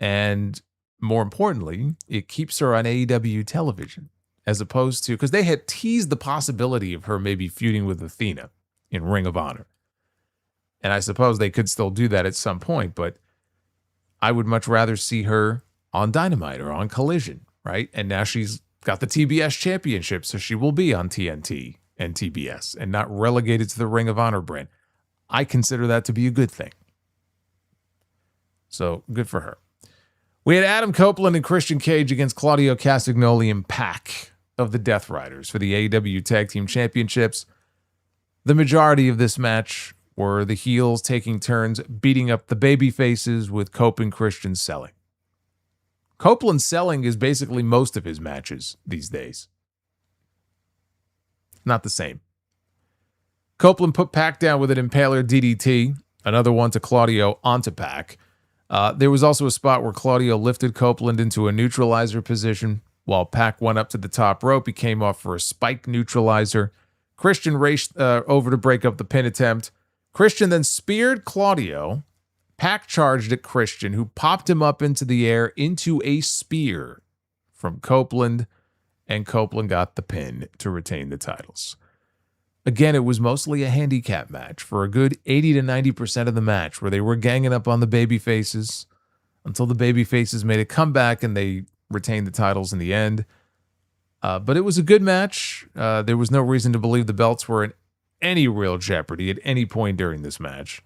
And more importantly, it keeps her on AEW television, as opposed to, because they had teased the possibility of her maybe feuding with Athena in Ring of Honor. And I suppose they could still do that at some point, but I would much rather see her on Dynamite or on Collision, right? And now she's got the TBS championship, so she will be on TNT and TBS and not relegated to the Ring of Honor brand. I consider that to be a good thing. So good for her. We had Adam Copeland and Christian Cage against Claudio Castagnoli and Pac of the Death Riders for the AEW Tag Team Championships. The majority of this match were the heels taking turns beating up the baby faces with Cope and Christian selling. Copeland selling is basically most of his matches these days. Not the same. Copeland put Pac down with an Impaler DDT, another one to Claudio onto Pac. There was also a spot where Claudio lifted Copeland into a neutralizer position. While Pac went up to the top rope, he came off for a spike neutralizer. Christian raced over to break up the pin attempt. Christian then speared Claudio. Pac charged at Christian, who popped him up into the air into a spear from Copeland, and Copeland got the pin to retain the titles. Again, it was mostly a handicap match for a good 80 to 90% of the match, where they were ganging up on the babyfaces until the babyfaces made a comeback and they retained the titles in the end. But it was a good match. There was no reason to believe the belts were in any real jeopardy at any point during this match.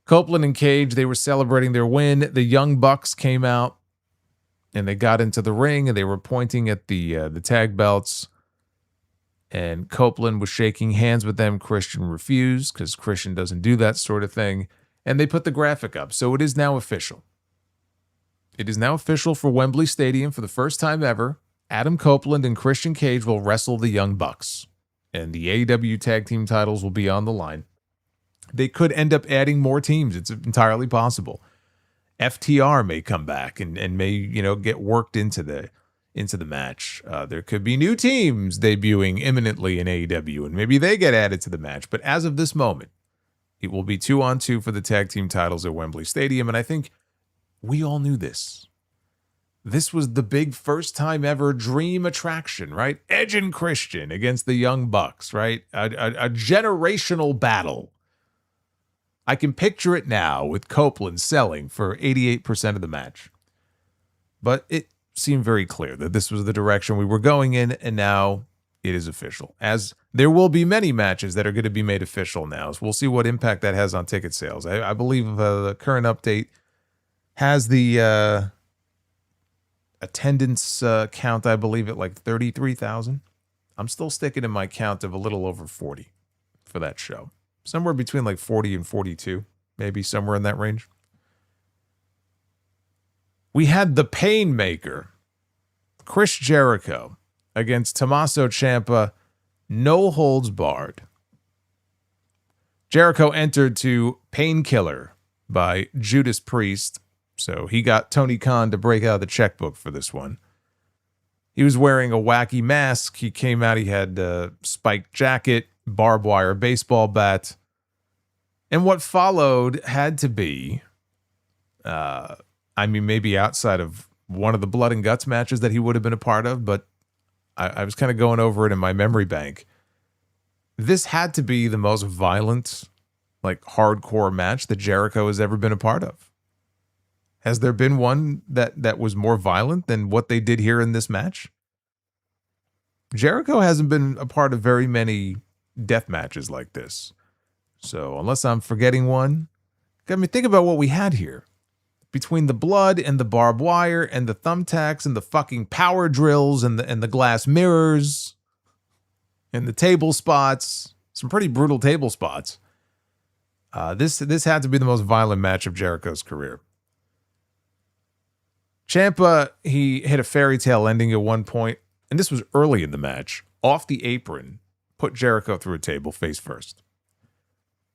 Copeland and Cage, they were celebrating their win. The Young Bucks came out and they got into the ring and they were pointing at the tag belts. And Copeland was shaking hands with them. Christian refused because Christian doesn't do that sort of thing. And they put the graphic up. So it is now official. It is now official for Wembley Stadium for the first time ever. Adam Copeland and Christian Cage will wrestle the Young Bucks. And the AEW tag team titles will be on the line. They could end up adding more teams. It's entirely possible. FTR may come back and may, get worked into the match. There could be new teams debuting imminently in AEW, and maybe they get added to the match. But as of this moment, it will be 2-on-2 for the tag team titles at Wembley Stadium, and I think we all knew this. This was the big first time ever dream attraction, right? Edge and Christian against the Young Bucks, right? A generational battle. I can picture it now with Copeland selling for 88% of the match. But it seemed very clear that this was the direction we were going in, and now it is official. As there will be many matches that are going to be made official now, so we'll see what impact that has on ticket sales. I believe the current update has the attendance count, I believe, at like 33,000. I'm still sticking in my count of a little over 40 for that show. Somewhere between like 40 and 42, maybe somewhere in that range. We had the Painmaker, Chris Jericho, against Tomasso Ciampa, no holds barred. Jericho entered to Painkiller by Judas Priest, so he got Tony Khan to break out the checkbook for this one. He was wearing a wacky mask. He came out, he had a spiked jacket, barbed wire baseball bat. And what followed had to be, maybe outside of one of the blood and guts matches that he would have been a part of, but I was kind of going over it in my memory bank. This had to be the most violent, like hardcore match that Jericho has ever been a part of. Has there been one that was more violent than what they did here in this match? Jericho hasn't been a part of very many death matches like this. So unless I'm forgetting one, think about what we had here. Between the blood and the barbed wire and the thumbtacks and the fucking power drills and the glass mirrors and the table spots, some pretty brutal table spots. This had to be the most violent match of Jericho's career. Ciampa, he hit a fairy tale ending at one point, and this was early in the match. Off the apron, put Jericho through a table face first.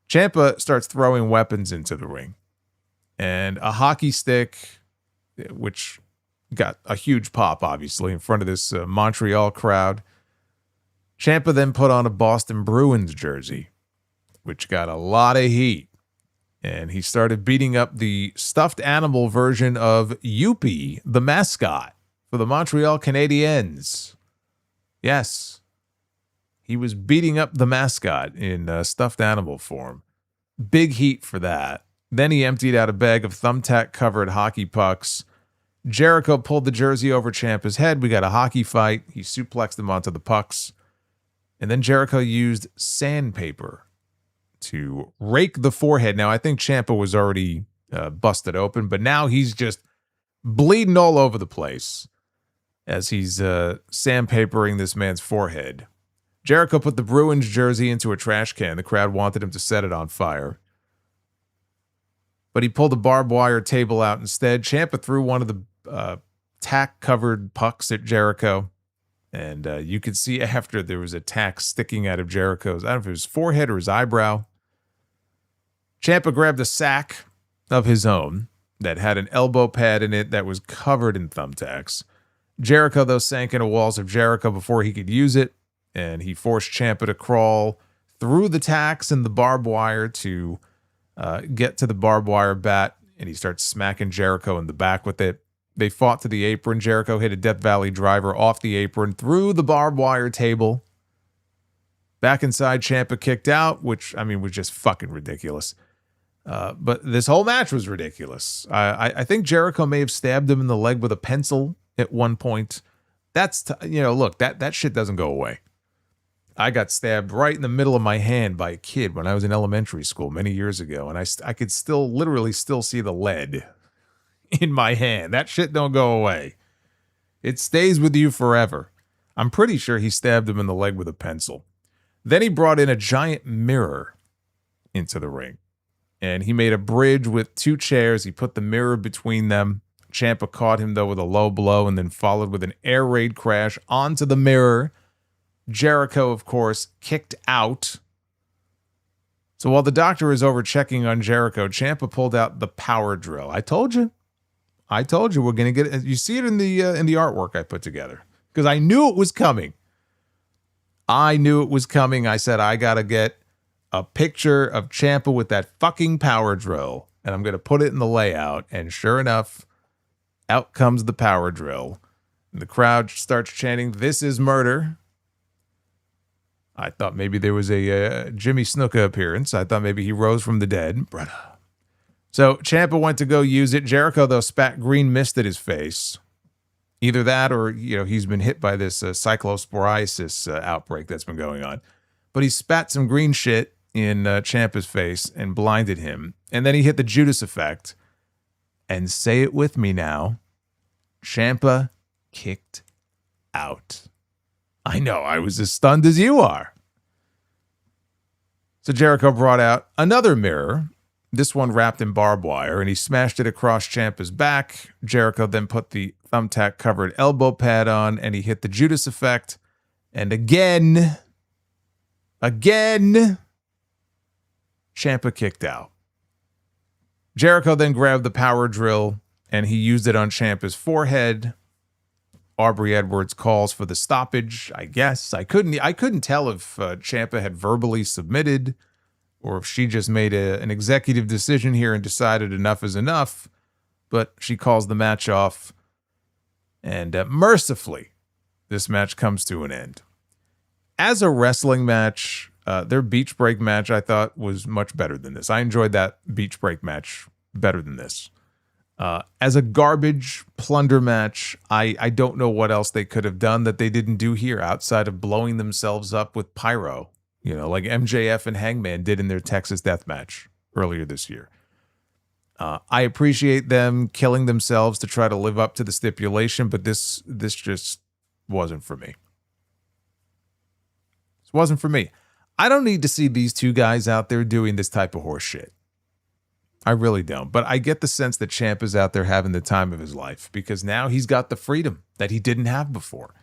Ciampa starts throwing weapons into the ring. And a hockey stick, which got a huge pop, obviously, in front of this Montreal crowd. Ciampa then put on a Boston Bruins jersey, which got a lot of heat. And he started beating up the stuffed animal version of Youppi, the mascot for the Montreal Canadiens. Yes, he was beating up the mascot in stuffed animal form. Big heat for that. Then he emptied out a bag of thumbtack-covered hockey pucks. Jericho pulled the jersey over Ciampa's head. We got a hockey fight. He suplexed him onto the pucks. And then Jericho used sandpaper to rake the forehead. Now, I think Ciampa was already busted open, but now he's just bleeding all over the place. as he's sandpapering this man's forehead. Jericho put the Bruins jersey into a trash can. The crowd wanted him to set it on fire, but he pulled a barbed wire table out instead. Ciampa threw one of the tack-covered pucks at Jericho, and you could see after there was a tack sticking out of Jericho's, I don't know if it was his forehead or his eyebrow. Ciampa grabbed a sack of his own that had an elbow pad in it that was covered in thumbtacks. Jericho, though, sank into walls of Jericho before he could use it, and he forced Ciampa to crawl through the tacks and the barbed wire to get to the barbed wire bat, and he starts smacking Jericho in the back with it. They fought to the apron. Jericho hit a Death Valley driver off the apron, through the barbed wire table. Back inside, Ciampa kicked out, which, I mean, was just fucking ridiculous. But this whole match was ridiculous. I think Jericho may have stabbed him in the leg with a pencil at one point. That's, look, that shit doesn't go away. I got stabbed right in the middle of my hand by a kid when I was in elementary school many years ago, and I could literally still see the lead in my hand. That shit don't go away. It stays with you forever. I'm pretty sure he stabbed him in the leg with a pencil. Then he brought in a giant mirror into the ring, and he made a bridge with two chairs. He put the mirror between them. Ciampa caught him, though, with a low blow and then followed with an air raid crash onto the mirror. Jericho, of course, kicked out. So while the doctor is over checking on Jericho, Ciampa pulled out the power drill. I told you we're going to get it. You see it in the artwork I put together, because I knew it was coming. I said, I got to get a picture of Ciampa with that fucking power drill, and I'm going to put it in the layout. And sure enough, out comes the power drill. And the crowd starts chanting, "This is murder." I thought maybe there was a Jimmy Snuka appearance. I thought maybe he rose from the dead. Brother. So Ciampa went to go use it. Jericho, though, spat green mist at his face. Either that or, he's been hit by this cyclosporiasis outbreak that's been going on. But he spat some green shit in Ciampa's face and blinded him. And then he hit the Judas effect. And say it with me now, Ciampa kicked out. I know, I was as stunned as you are. So Jericho brought out another mirror, this one wrapped in barbed wire, and he smashed it across Ciampa's back. Jericho then put the thumbtack-covered elbow pad on, and he hit the Judas effect. And again, Ciampa kicked out. Jericho then grabbed the power drill, and he used it on Ciampa's forehead. Aubrey Edwards calls for the stoppage, I guess. I couldn't tell if Ciampa had verbally submitted or if she just made an executive decision here and decided enough is enough. But she calls the match off. And mercifully, this match comes to an end. As a wrestling match, their beach break match, I thought, was much better than this. I enjoyed that beach break match better than this. As a garbage plunder match, I don't know what else they could have done that they didn't do here outside of blowing themselves up with pyro, like MJF and Hangman did in their Texas Death Match earlier this year. I appreciate them killing themselves to try to live up to the stipulation, but this just wasn't for me. This wasn't for me. I don't need to see these two guys out there doing this type of horse shit. I really don't. But I get the sense that Ciampa's out there having the time of his life because now he's got the freedom that he didn't have before.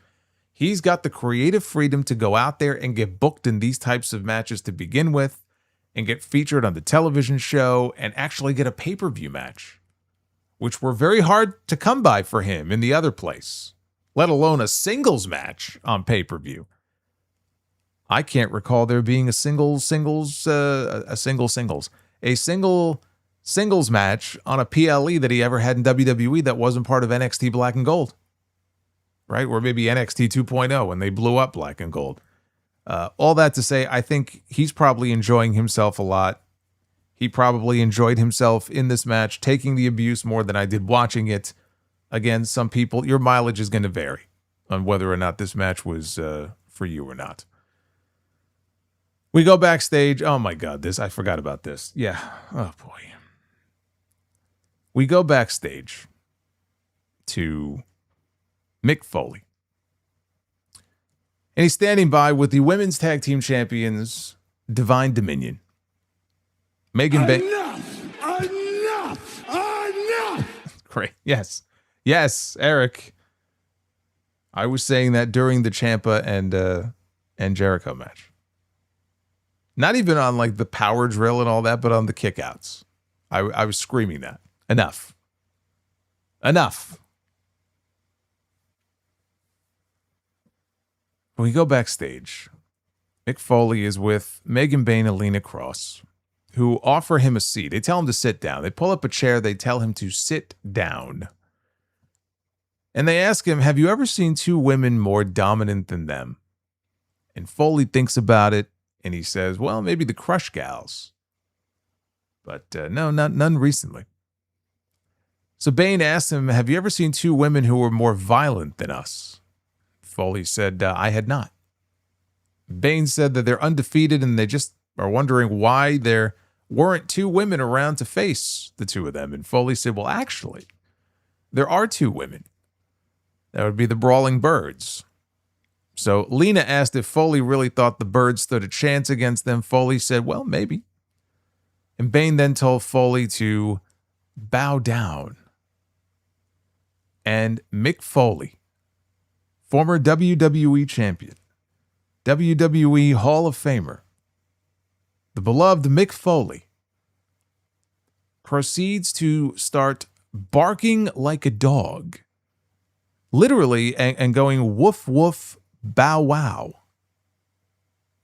He's got the creative freedom to go out there and get booked in these types of matches to begin with and get featured on the television show and actually get a pay-per-view match, which were very hard to come by for him in the other place, let alone a singles match on pay-per-view. I can't recall there being a single singles match on a PLE that he ever had in WWE that wasn't part of NXT Black and Gold, right? Or maybe NXT 2.0 when they blew up Black and Gold. All that to say, I think he's probably enjoying himself a lot. He probably enjoyed himself in this match, taking the abuse more than I did watching it. Again, some people, your mileage is going to vary on whether or not this match was for you or not. We go backstage. Oh my God, I forgot about this. Yeah. Oh boy. We go backstage to Mick Foley. And he's standing by with the women's tag team champions, Divine Dominion. Megan Bain. Enough! Great. Yes. Yes, Eric. I was saying that during the Ciampa and Jericho match. Not even on like the power drill and all that, but on the kickouts. I was screaming that. Enough. Enough. When we go backstage, Mick Foley is with Megan Bain and Lena Cross, who offer him a seat. They tell him to sit down. They pull up a chair. They tell him to sit down. And they ask him, have you ever seen two women more dominant than them? And Foley thinks about it, and he says, well, maybe the Crush Gals. But no, none recently. So Bain asked him, have you ever seen two women who were more violent than us? Foley said, I had not. Bain said that they're undefeated and they just are wondering why there weren't two women around to face the two of them. And Foley said, well, actually, there are two women. That would be the Brawling Birds. So Lena asked if Foley really thought the Birds stood a chance against them. Foley said, well, maybe. And Bain then told Foley to bow down. And Mick Foley, former WWE champion, WWE Hall of Famer, the beloved Mick Foley, proceeds to start barking like a dog, literally, and going woof, woof, bow, wow,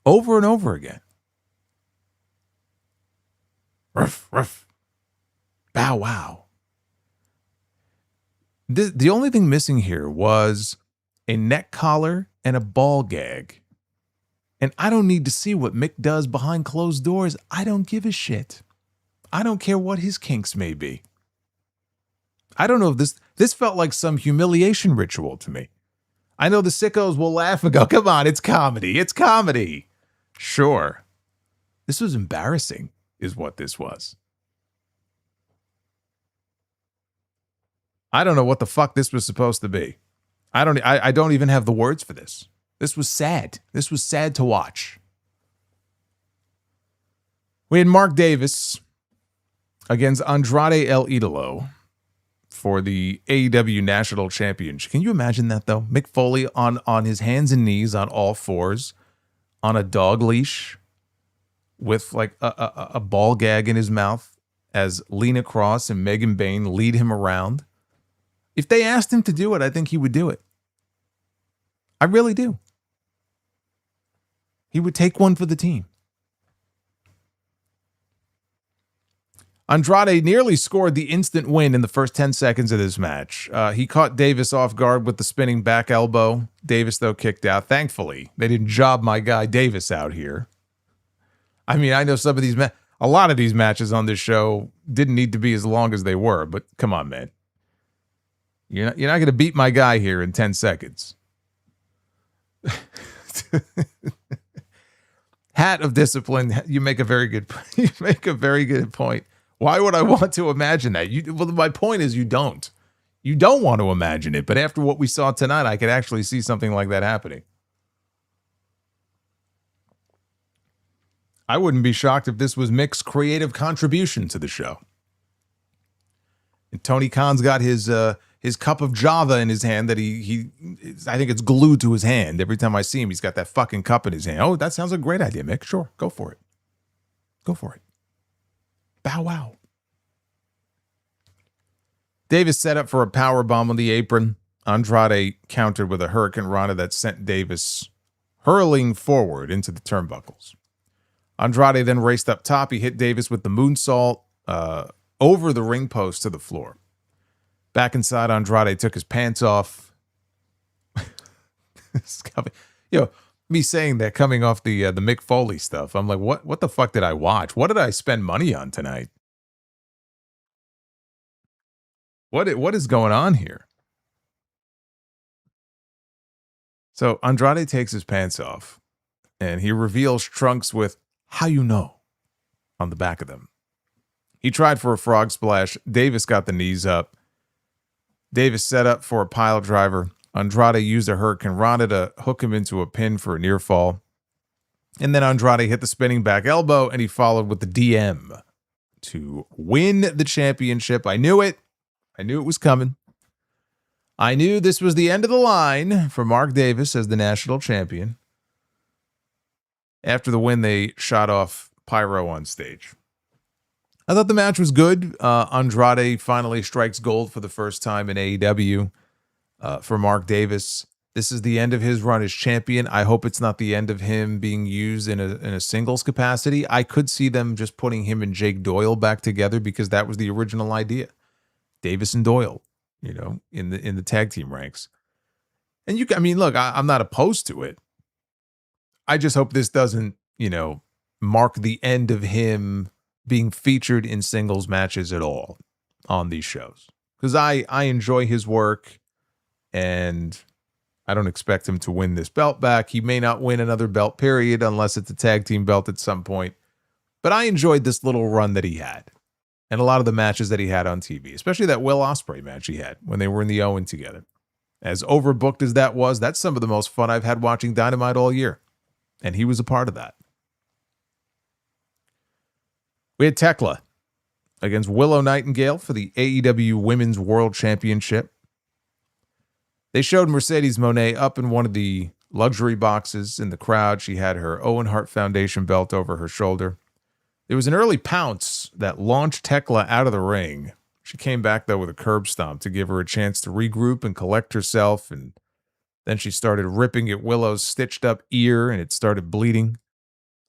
over and over again. Ruff, ruff, bow, wow. The only thing missing here was a neck collar and a ball gag. And I don't need to see what Mick does behind closed doors. I don't give a shit. I don't care what his kinks may be. I don't know if this felt like some humiliation ritual to me. I know the sickos will laugh and go, come on, it's comedy. It's comedy. Sure. This was embarrassing, is what this was. I don't know what the fuck this was supposed to be. I don't even have the words for this. This was sad. This was sad to watch. We had Mark Davis against Andrade El Idolo for the AEW National Championship. Can you imagine that, though? Mick Foley on his hands and knees on all fours on a dog leash with like a ball gag in his mouth as Lena Cross and Megan Bain lead him around. If they asked him to do it, I think he would do it. I really do. He would take one for the team. Andrade nearly scored the instant win in the first 10 seconds of this match. He caught Davis off guard with the spinning back elbow. Davis, though, kicked out. Thankfully, they didn't job my guy Davis out here. I mean, I know some of these, a lot of these matches on this show didn't need to be as long as they were, but come on, man. You're not going to beat my guy here in 10 seconds. Hat of discipline. You make a very good point. Why would I want to imagine that? Well, my point is you don't. You don't want to imagine it. But after what we saw tonight, I could actually see something like that happening. I wouldn't be shocked if this was Mick's creative contribution to the show. And Tony Khan's got his cup of Java in his hand that I think it's glued to his hand. Every time I see him, he's got that fucking cup in his hand. Oh, that sounds like a great idea, Mick. Sure, go for it. Go for it. Bow wow. Davis set up for a power bomb on the apron. Andrade countered with a Hurricane Rana that sent Davis hurling forward into the turnbuckles. Andrade then raced up top. He hit Davis with the moonsault over the ring post to the floor. Back inside, Andrade took his pants off. Me saying that coming off the Mick Foley stuff, I'm like, what the fuck did I watch? What did I spend money on tonight? What is going on here? So Andrade takes his pants off, and he reveals trunks with "How you know" on the back of them. He tried for a frog splash. Davis got the knees up. Davis set up for a pile driver. Andrade used a Hurricane Rana to hook him into a pin for a near fall. And then Andrade hit the spinning back elbow, and he followed with the DM to win the championship. I knew it. I knew it was coming. I knew this was the end of the line for Mark Davis as the national champion. After the win, they shot off pyro on stage. I thought the match was good. Andrade finally strikes gold for the first time in AEW for Mark Davis. This is the end of his run as champion. I hope it's not the end of him being used in a singles capacity. I could see them just putting him and Jake Doyle back together because that was the original idea. Davis and Doyle, in the tag team ranks. And look, I'm not opposed to it. I just hope this doesn't, mark the end of him being featured in singles matches at all on these shows. Because I enjoy his work, and I don't expect him to win this belt back. He may not win another belt, period, unless it's a tag team belt at some point. But I enjoyed this little run that he had, and a lot of the matches that he had on TV, especially that Will Ospreay match he had when they were in the Owen together. As overbooked as that was, that's some of the most fun I've had watching Dynamite all year. And he was a part of that. We had Thekla against Willow Nightingale for the AEW Women's World Championship. They showed Mercedes Moné up in one of the luxury boxes in the crowd. She had her Owen Hart Foundation belt over her shoulder. There was an early pounce that launched Thekla out of the ring. She came back, though, with a curb stomp to give her a chance to regroup and collect herself, and then she started ripping at Willow's stitched-up ear, and it started bleeding.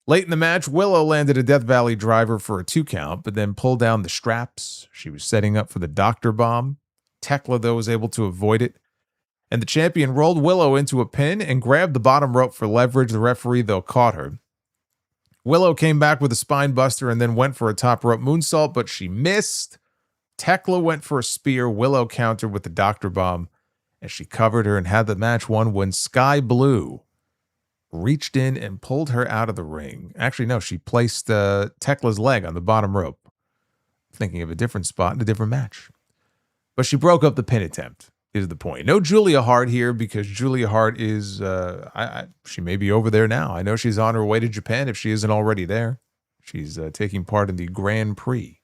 Late in the match, Willow landed a Death Valley driver for a 2 count, but then pulled down the straps. She was setting up for the Doctor Bomb. Thekla, though, was able to avoid it. And the champion rolled Willow into a pin and grabbed the bottom rope for leverage. The referee, though, caught her. Willow came back with a spine buster and then went for a top rope moonsault, but she missed. Thekla went for a spear. Willow countered with the Doctor Bomb as she covered her and had the match won when Sky Blue reached in and pulled her out of the ring. Actually, no, she placed Tekla's leg on the bottom rope. Thinking of a different spot in a different match. But she broke up the pin attempt, is the point. No Julia Hart here because Julia Hart is, she may be over there now. I know she's on her way to Japan if she isn't already there. She's taking part in the Grand Prix.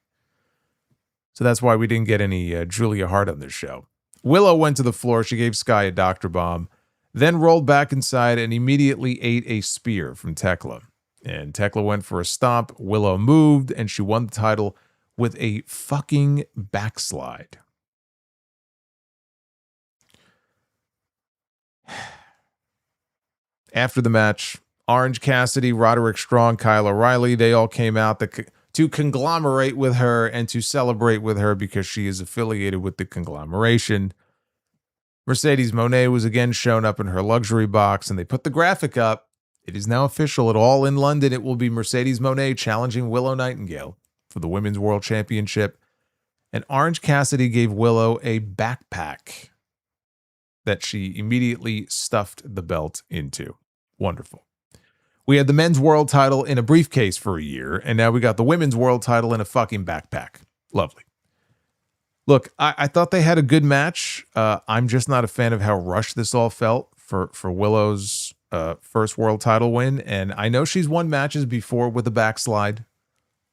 So that's why we didn't get any Julia Hart on this show. Willow went to the floor. She gave Sky a Doctor Bomb, then rolled back inside and immediately ate a spear from Thekla. And Thekla went for a stomp. Willow moved, and she won the title with a fucking backslide. After the match, Orange Cassidy, Roderick Strong, Kyle O'Reilly, they all came out to conglomerate with her and to celebrate with her because she is affiliated with the conglomeration. Mercedes Moné was again shown up in her luxury box, and they put the graphic up. It is now official at All in London. It will be Mercedes Moné challenging Willow Nightingale for the Women's World Championship. And Orange Cassidy gave Willow a backpack that she immediately stuffed the belt into. Wonderful. We had the men's world title in a briefcase for a year, and now we got the women's world title in a fucking backpack. Lovely. Look, I thought they had a good match. I'm just not a fan of how rushed this all felt for Willow's first world title win. And I know she's won matches before with a backslide.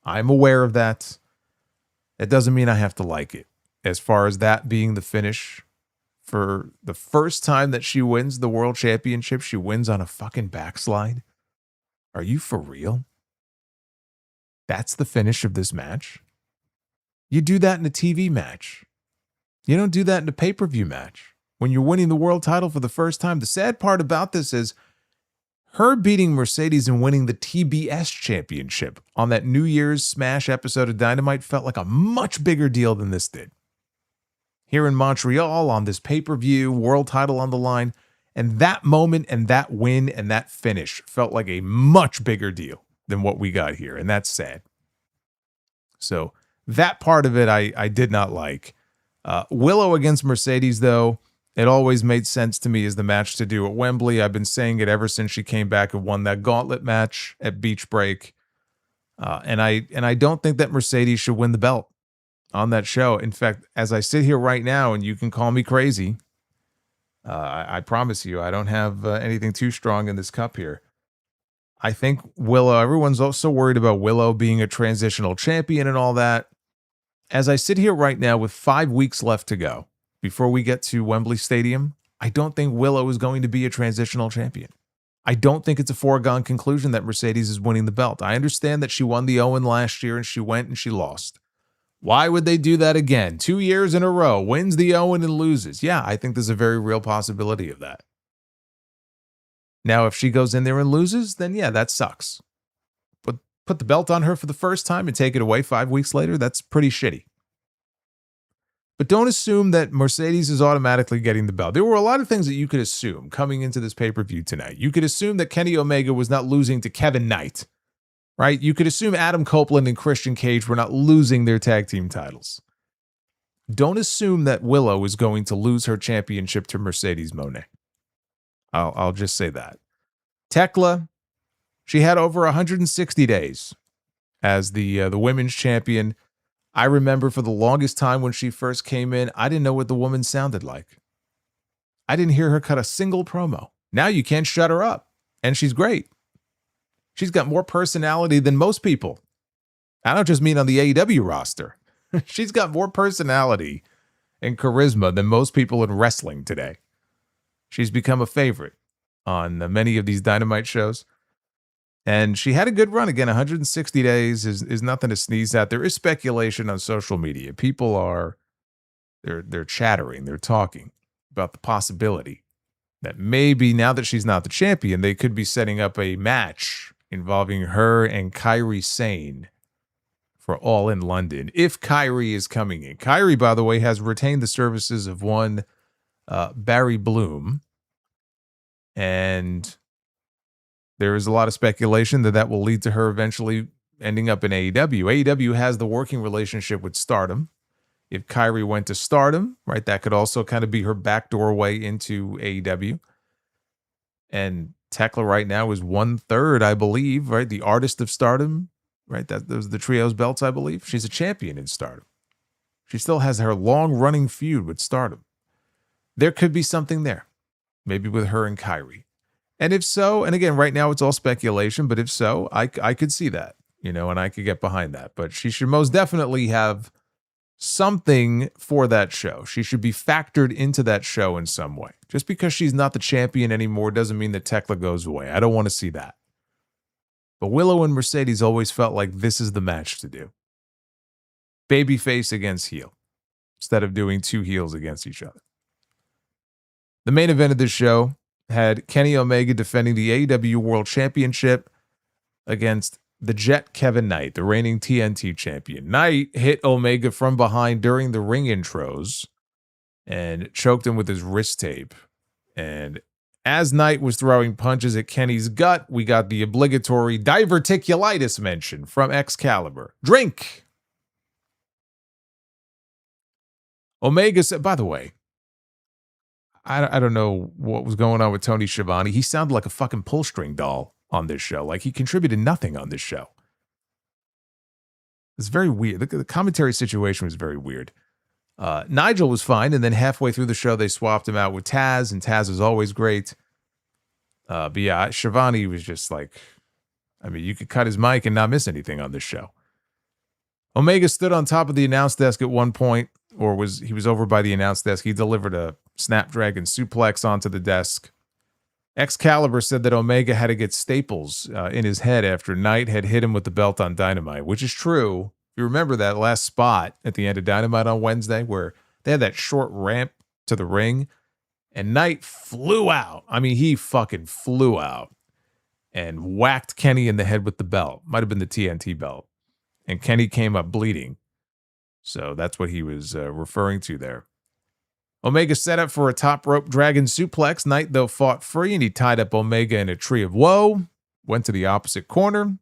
I'm aware of that. It doesn't mean I have to like it. As far as that being the finish, for the first time that she wins the world championship, she wins on a fucking backslide. Are you for real? That's the finish of this match? You do that in a TV match. You don't do that in a pay-per-view match. When you're winning the world title for the first time, the sad part about this is her beating Mercedes and winning the TBS championship on that New Year's Smash episode of Dynamite felt like a much bigger deal than this did. Here in Montreal on this pay-per-view, world title on the line, and that moment and that win and that finish felt like a much bigger deal than what we got here, and that's sad. So that part of it I did not like. Willow against Mercedes, though, it always made sense to me as the match to do at Wembley. I've been saying it ever since she came back and won that gauntlet match at Beach Break. And I don't think that Mercedes should win the belt on that show. In fact, as I sit here right now, and you can call me crazy, I promise you, I don't have anything too strong in this cup here. I think Willow, everyone's also worried about Willow being a transitional champion and all that. As I sit here right now with 5 weeks left to go before we get to Wembley Stadium, I don't think Willow is going to be a transitional champion. I don't think it's a foregone conclusion that Mercedes is winning the belt. I understand that she won the Owen last year and she went and she lost. Why would they do that again? 2 years in a row, wins the Owen and loses. Yeah, I think there's a very real possibility of that. Now, if she goes in there and loses, then yeah, that sucks. But put the belt on her for the first time and take it away 5 weeks later, that's pretty shitty. But don't assume that Mercedes is automatically getting the belt. There were a lot of things that you could assume coming into this pay-per-view tonight. You could assume that Kenny Omega was not losing to Kevin Knight, right? You could assume Adam Copeland and Christian Cage were not losing their tag team titles. Don't assume that Willow is going to lose her championship to Mercedes Moné. I'll just say that. Thekla, she had over 160 days as the women's champion. I remember for the longest time when she first came in, I didn't know what the woman sounded like. I didn't hear her cut a single promo. Now you can't shut her up. And she's great. She's got more personality than most people. I don't just mean on the AEW roster. She's got more personality and charisma than most people in wrestling today. She's become a favorite on many of these Dynamite shows. And she had a good run. Again, 160 days is nothing to sneeze at. There is speculation on social media. People are, they're chattering, they're talking about the possibility that maybe now that she's not the champion, they could be setting up a match involving her and Kairi Sane for All in London, if Kairi is coming in. Kairi, by the way, has retained the services of one Barry Bloom. And there is a lot of speculation that that will lead to her eventually ending up in AEW. AEW has the working relationship with Stardom. If Kairi went to Stardom, right, that could also kind of be her backdoor way into AEW. And Thekla right now is 1/3, I believe, right? The artist of Stardom, right? Those are the trios belts, I believe. She's a champion in Stardom. She still has her long-running feud with Stardom. There could be something there, maybe with her and Kairi. And if so, and again, right now it's all speculation, but if so, I could see that, and I could get behind that. But she should most definitely have something for that show. She should be factored into that show in some way. Just because she's not the champion anymore doesn't mean that Thekla goes away. I don't want to see that. But Willow and Mercedes always felt like this is the match to do. Babyface against heel, instead of doing two heels against each other. The main event of this show had Kenny Omega defending the AEW World Championship against the Jet Kevin Knight, the reigning TNT champion. Knight hit Omega from behind during the ring intros and choked him with his wrist tape. And as Knight was throwing punches at Kenny's gut, we got the obligatory diverticulitis mention from Excalibur. Drink! Omega said, by the way, I don't know what was going on with Tony Schiavone. He sounded like a fucking pull string doll on this show. Like he contributed nothing on this show. It's very weird. The commentary situation was very weird. Nigel was fine, and then halfway through the show, they swapped him out with Taz, and Taz is always great. But yeah, Schiavone was just like, you could cut his mic and not miss anything on this show. Omega stood on top of the announce desk at one point, or he was over by the announce desk. He delivered a Snapdragon suplex onto the desk. Excalibur said that Omega had to get staples in his head after Knight had hit him with the belt on Dynamite, which is true. You remember that last spot at the end of Dynamite on Wednesday where they had that short ramp to the ring and Knight flew out. He fucking flew out and whacked Kenny in the head with the belt. Might have been the TNT belt. And Kenny came up bleeding. So that's what he was referring to there. Omega set up for a top rope dragon suplex. Knight, though, fought free, and he tied up Omega in a tree of woe, went to the opposite corner,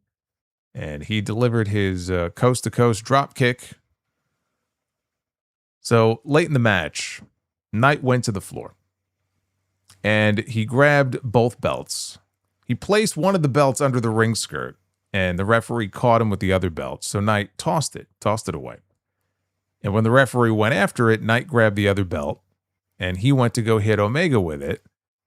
and he delivered his coast-to-coast drop kick. So late in the match, Knight went to the floor, and he grabbed both belts. He placed one of the belts under the ring skirt, and the referee caught him with the other belt, so Knight tossed it away. And when the referee went after it, Knight grabbed the other belt, and he went to go hit Omega with it.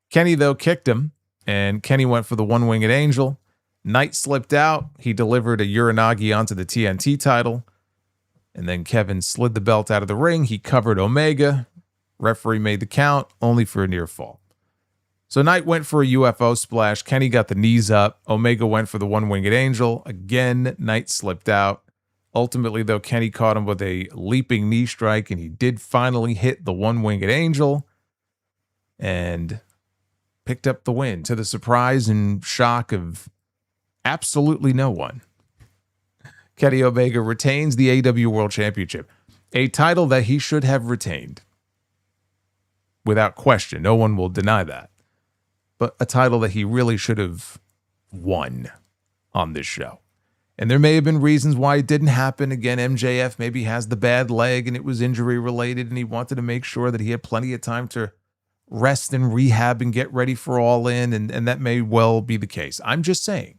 Kenny, though, kicked him, and Kenny went for the one-winged angel. Knight slipped out. He delivered a Uranagi onto the TNT title, and then Kevin slid the belt out of the ring. He covered Omega. Referee made the count, only for a near fall. So Knight went for a UFO splash. Kenny got the knees up. Omega went for the one-winged angel. Again, Knight slipped out. Ultimately, though, Kenny caught him with a leaping knee strike, and he did finally hit the one-winged angel and picked up the win to the surprise and shock of absolutely no one. Kenny Omega retains the AEW World Championship, a title that he should have retained. Without question, no one will deny that. But a title that he really should have won on this show. And there may have been reasons why it didn't happen. Again, MJF maybe has the bad leg and it was injury related, and he wanted to make sure that he had plenty of time to rest and rehab and get ready for All In, and that may well be the case. I'm just saying,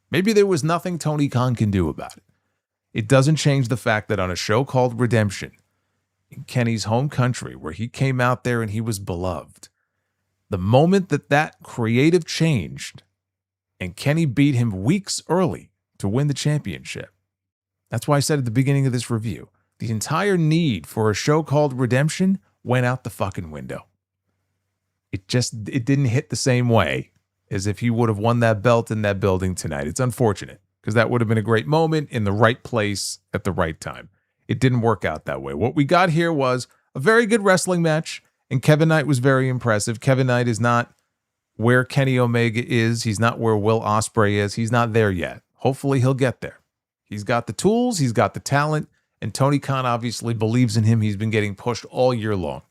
maybe there was nothing Tony Khan can do about it. It doesn't change the fact that on a show called Redemption, in Kenny's home country, where he came out there and he was beloved, the moment that creative changed and Kenny beat him weeks early to win the championship, that's why I said at the beginning of this review, the entire need for a show called Redemption went out the fucking window. It didn't hit the same way as if he would have won that belt in that building tonight. It's unfortunate, because that would have been a great moment in the right place at the right time. It didn't work out that way. What we got here was a very good wrestling match, and Kevin Knight was very impressive. Kevin Knight is not where Kenny Omega is. He's not where Will Ospreay is. He's not there yet. Hopefully he'll get there. He's got the tools. He's got the talent. And Tony Khan obviously believes in him. He's been getting pushed all year long.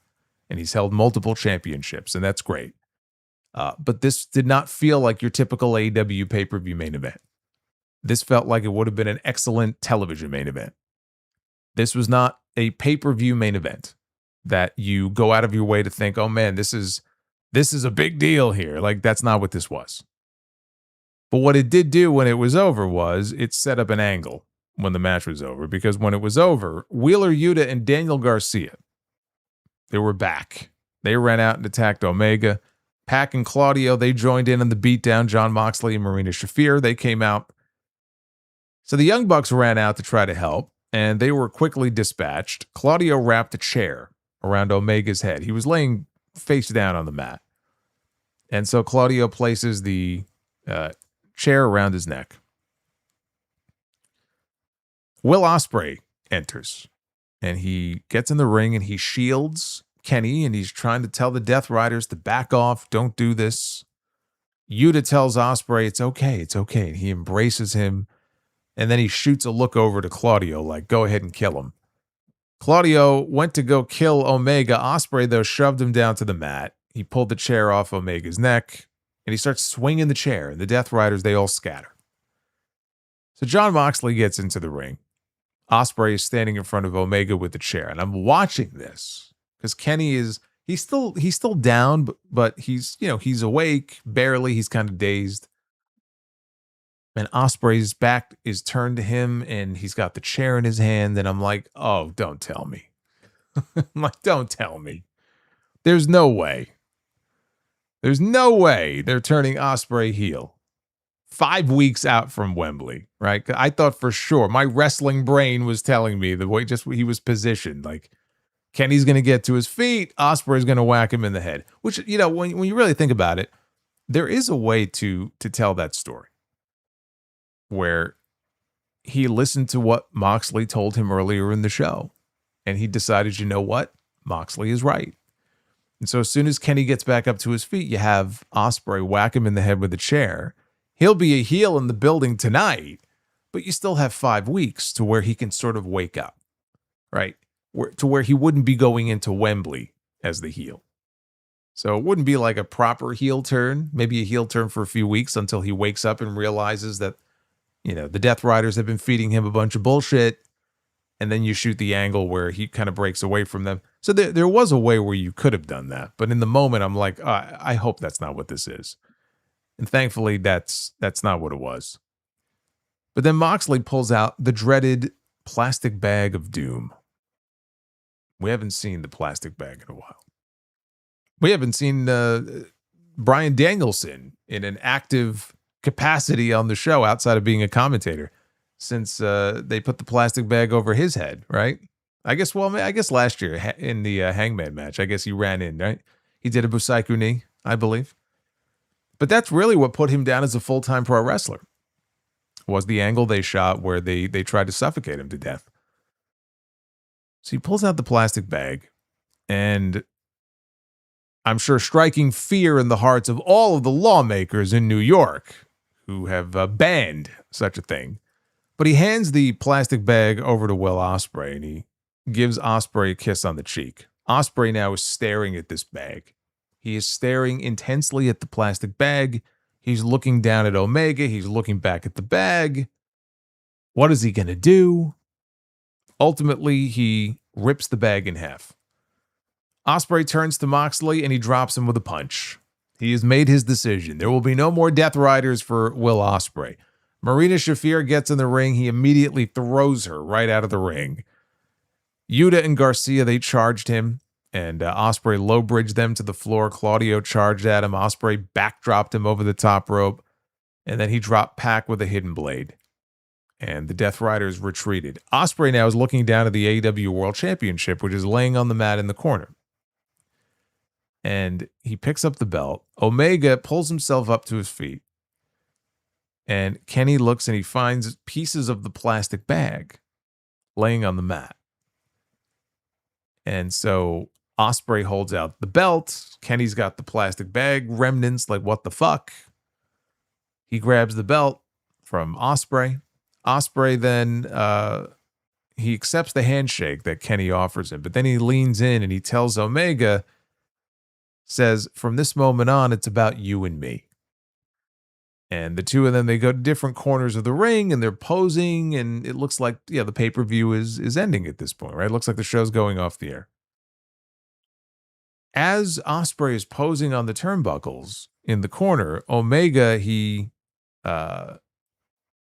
And he's held multiple championships. And that's great. But this did not feel like your typical AEW pay-per-view main event. This felt like it would have been an excellent television main event. This was not a pay-per-view main event that you go out of your way to think, oh man, this is a big deal here. Like, that's not what this was. But what it did do when it was over was it set up an angle when the match was over, because when it was over, Wheeler Yuta and Daniel Garcia, they were back. They ran out and attacked Omega. Pac and Claudio, they joined in on the beatdown. John Moxley and Marina Shafir, they came out. So the Young Bucks ran out to try to help, and they were quickly dispatched. Claudio wrapped a chair around Omega's head. He was laying face down on the mat. And so Claudio places the chair around his neck. Will Ospreay enters, and he gets in the ring and he shields Kenny, and he's trying to tell the Death Riders to back off, don't do this. Yuta tells Ospreay it's okay, and he embraces him, and then he shoots a look over to Claudio like, go ahead and kill him. Claudio went to go kill Omega. Ospreay, though, shoved him down to the mat. He pulled the chair off Omega's neck, and he starts swinging the chair, and the Death Riders, they all scatter. So John Moxley gets into the ring. Ospreay is standing in front of Omega with the chair, and I'm watching this because Kenny he's still down, but he's awake barely. He's kind of dazed, and Ospreay's back is turned to him, and he's got the chair in his hand, and I'm like, oh, don't tell me. I'm like, don't tell me. There's no way. There's no way they're turning Ospreay heel 5 weeks out from Wembley, right? I thought for sure, my wrestling brain was telling me the way he was positioned, like Kenny's going to get to his feet, Ospreay's going to whack him in the head, which, when you really think about it, there is a way to tell that story where he listened to what Moxley told him earlier in the show, and he decided, you know what? Moxley is right. And so as soon as Kenny gets back up to his feet, you have Ospreay whack him in the head with a chair. He'll be a heel in the building tonight, but you still have 5 weeks to where he can sort of wake up, right? To where he wouldn't be going into Wembley as the heel. So it wouldn't be like a proper heel turn, maybe a heel turn for a few weeks until he wakes up and realizes that, the Death Riders have been feeding him a bunch of bullshit. And then you shoot the angle where he kind of breaks away from them. So there was a way where you could have done that. But in the moment, I'm like, I hope that's not what this is. And thankfully, that's not what it was. But then Moxley pulls out the dreaded plastic bag of doom. We haven't seen the plastic bag in a while. We haven't seen Bryan Danielson in an active capacity on the show outside of being a commentator since they put the plastic bag over his head, right? I guess last year in the Hangman match, I guess he ran in, right? He did a Busaiku knee, I believe. But that's really what put him down as a full-time pro wrestler, was the angle they shot where they tried to suffocate him to death. So he pulls out the plastic bag, and I'm sure striking fear in the hearts of all of the lawmakers in New York who have banned such a thing. But he hands the plastic bag over to Will Ospreay, and he gives Ospreay a kiss on the cheek. Ospreay now is staring at this bag. He is staring intensely at the plastic bag. He's looking down at Omega. He's looking back at the bag. What is he going to do? Ultimately, he rips the bag in half. Ospreay turns to Moxley and he drops him with a punch. He has made his decision. There will be no more Death Riders for Will Ospreay. Marina Shafir gets in the ring. He immediately throws her right out of the ring. Yuta and Garcia, they charged him, and Ospreay low-bridged them to the floor. Claudio charged at him. Ospreay backdropped him over the top rope, and then he dropped Pac with a hidden blade. And the Death Riders retreated. Ospreay now is looking down at the AEW World Championship, which is laying on the mat in the corner. And he picks up the belt. Omega pulls himself up to his feet. And Kenny looks and he finds pieces of the plastic bag laying on the mat. And so Ospreay holds out the belt. Kenny's got the plastic bag remnants, like what the fuck? He grabs the belt from Ospreay. Ospreay then, he accepts the handshake that Kenny offers him, but then he leans in and he tells Omega, says, from this moment on, it's about you and me. And the two of them, they go to different corners of the ring and they're posing, and it looks like, the pay-per-view is ending at this point, right? It looks like the show's going off the air. As Ospreay is posing on the turnbuckles in the corner, Omega, he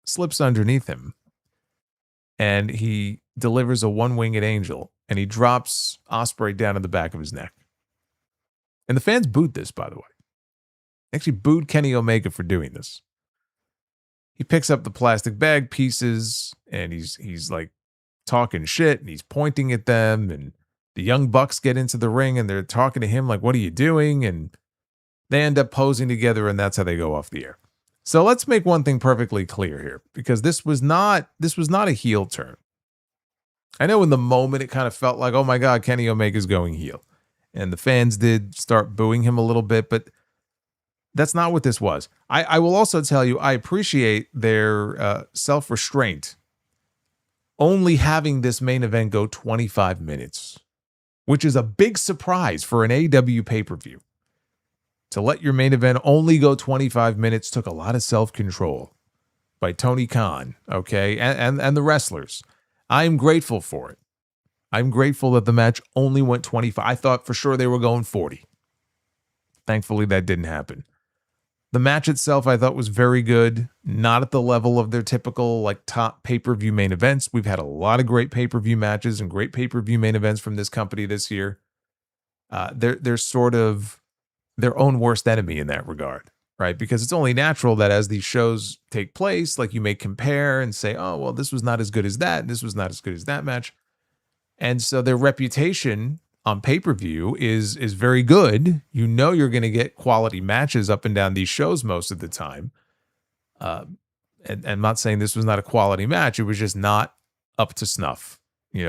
slips underneath him and he delivers a one-winged angel and he drops Ospreay down in the back of his neck. And the fans booed this, by the way. Actually booed Kenny Omega for doing this. He picks up the plastic bag pieces and he's like talking shit and he's pointing at them, and the Young Bucks get into the ring and they're talking to him like, what are you doing? And they end up posing together, and that's how they go off the air. So let's make one thing perfectly clear here, because this was not a heel turn. I know in the moment it kind of felt like, oh my God, Kenny Omega's going heel. And the fans did start booing him a little bit, but that's not what this was. I will also tell you, I appreciate their self-restraint only having this main event go 25 minutes, which is a big surprise for an AEW pay-per-view. To let your main event only go 25 minutes took a lot of self-control by Tony Khan, okay, and the wrestlers. I'm grateful for it. I'm grateful that the match only went 25. I thought for sure they were going 40. Thankfully, that didn't happen. The match itself, I thought, was very good. Not at the level of their typical, like, top pay-per-view main events. We've had a lot of great pay-per-view matches and great pay-per-view main events from this company this year. They're sort of their own worst enemy in that regard, right? Because it's only natural that as these shows take place, like, you may compare and say, oh, well, this was not as good as that, and this was not as good as that match. And so their reputation on pay-per-view is very good. You know you're going to get quality matches up and down these shows most of the time. And I'm not saying this was not a quality match. It was just not up to snuff,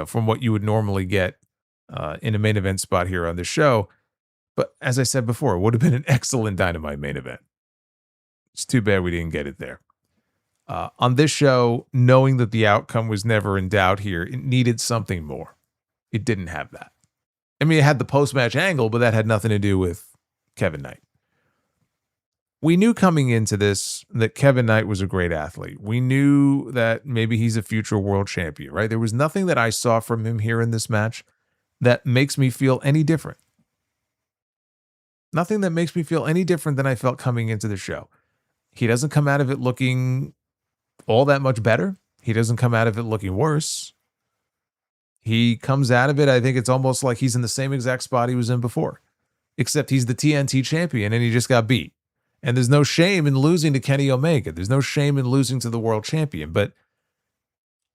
from what you would normally get in a main event spot here on the show. But as I said before, it would have been an excellent Dynamite main event. It's too bad we didn't get it there. On this show, knowing that the outcome was never in doubt here, it needed something more. It didn't have that. I mean, it had the post-match angle, but that had nothing to do with Kevin Knight. We knew coming into this that Kevin Knight was a great athlete. We knew that maybe he's a future world champion, right? There was nothing that I saw from him here in this match that makes me feel any different. Nothing that makes me feel any different than I felt coming into the show. He doesn't come out of it looking all that much better. He doesn't come out of it looking worse. He comes out of it, I think it's almost like he's in the same exact spot he was in before. except he's the TNT champion and he just got beat. And there's no shame in losing to Kenny Omega. There's no shame in losing to the world champion, but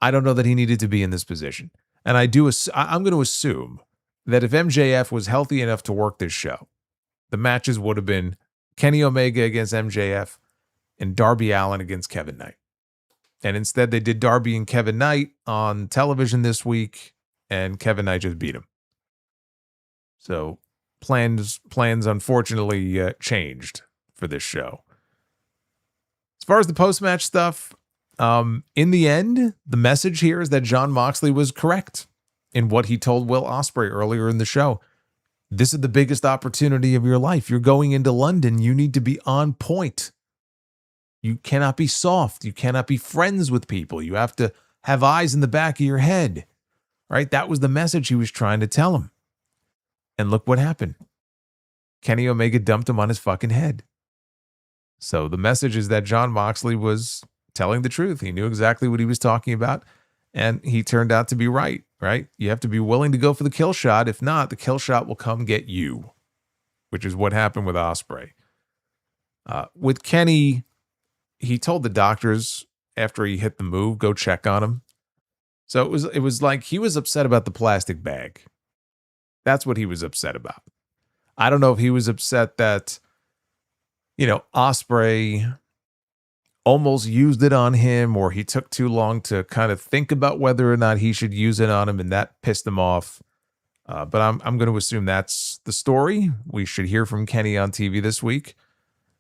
I don't know that he needed to be in this position. And I'm going to assume that if MJF was healthy enough to work this show, the matches would have been Kenny Omega against MJF and Darby Allin against Kevin Knight. And instead they did Darby and Kevin Knight on television this week, and Kevin Knight just beat him. So plans unfortunately changed for this show. As far as the post-match stuff, in the end, the message here is that Jon Moxley was correct in what he told Will Ospreay earlier in the show. This is the biggest opportunity of your life. You're going into London. You need to be on point. You cannot be soft. You cannot be friends with people. You have to have eyes in the back of your head, right? That was the message he was trying to tell him. And look what happened. Kenny Omega dumped him on his fucking head. So the message is that Jon Moxley was telling the truth. He knew exactly what he was talking about, and he turned out to be right? You have to be willing to go for the kill shot. If not, the kill shot will come get you, which is what happened with Ospreay. With Kenny, he told the doctors after he hit the move, go check on him. So it was like he was upset about the plastic bag. That's what he was upset about. I don't know if he was upset that, Ospreay almost used it on him, or he took too long to kind of think about whether or not he should use it on him, and that pissed him off. But I'm going to assume that's the story. We should hear from Kenny on TV this week.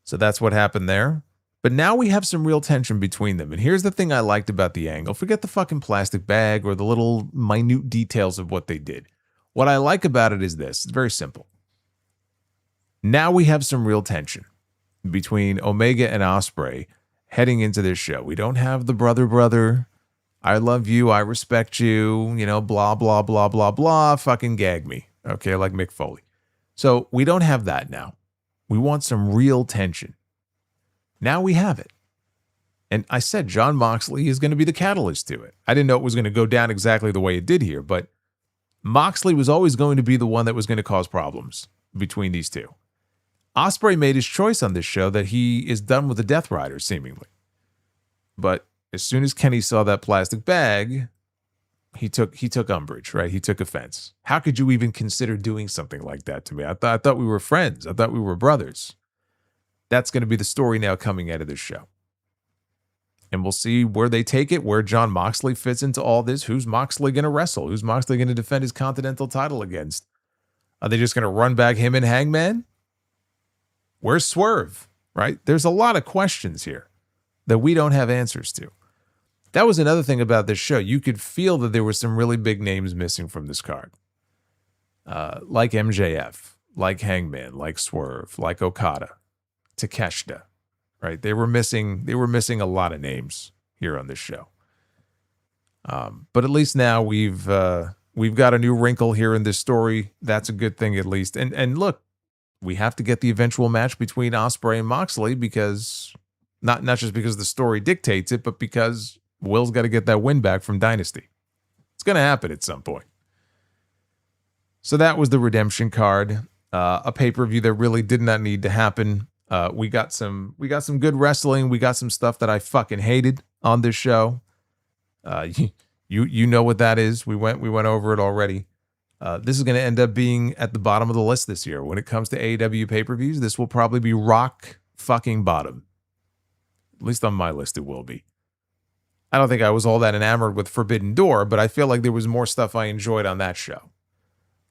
So that's what happened there. But now we have some real tension between them. And here's the thing I liked about the angle. Forget the fucking plastic bag or the little minute details of what they did. What I like about it is this. It's very simple. Now we have some real tension between Omega and Ospreay heading into this show. We don't have the brother, I love you, I respect you, blah, blah, blah, blah, blah, fucking gag me. Okay, like Mick Foley. So we don't have that now. We want some real tension. Now we have it. And I said Jon Moxley is going to be the catalyst to it. I didn't know it was going to go down exactly the way it did here, but Moxley was always going to be the one that was going to cause problems between these two. Ospreay made his choice on this show that he is done with the Death Riders, seemingly. But as soon as Kenny saw that plastic bag, he took umbrage, right? He took offense. How could you even consider doing something like that to me? I thought we were friends. I thought we were brothers. That's going to be the story now coming out of this show. And we'll see where they take it, where Jon Moxley fits into all this. Who's Moxley going to wrestle? Who's Moxley going to defend his Continental title against? Are they just going to run back him and Hangman? Where's Swerve, right? There's a lot of questions here that we don't have answers to. That was another thing about this show. You could feel that there were some really big names missing from this card. Like MJF, like Hangman, like Swerve, like Okada, Takeshita, right? They were missing a lot of names here on this show. But at least now we've got a new wrinkle here in this story. That's a good thing, at least. And look, we have to get the eventual match between Ospreay and Moxley, because not just because the story dictates it, but because Will's got to get that win back from Dynasty. It's going to happen at some point. So that was the Redemption card, a pay-per-view that really did not need to happen. We got some good wrestling. We got some stuff that I fucking hated on this show. You know what that is. We went over it already. This is going to end up being at the bottom of the list this year. When it comes to AEW pay-per-views, this will probably be rock fucking bottom. At least on my list, it will be. I don't think I was all that enamored with Forbidden Door, but I feel like there was more stuff I enjoyed on that show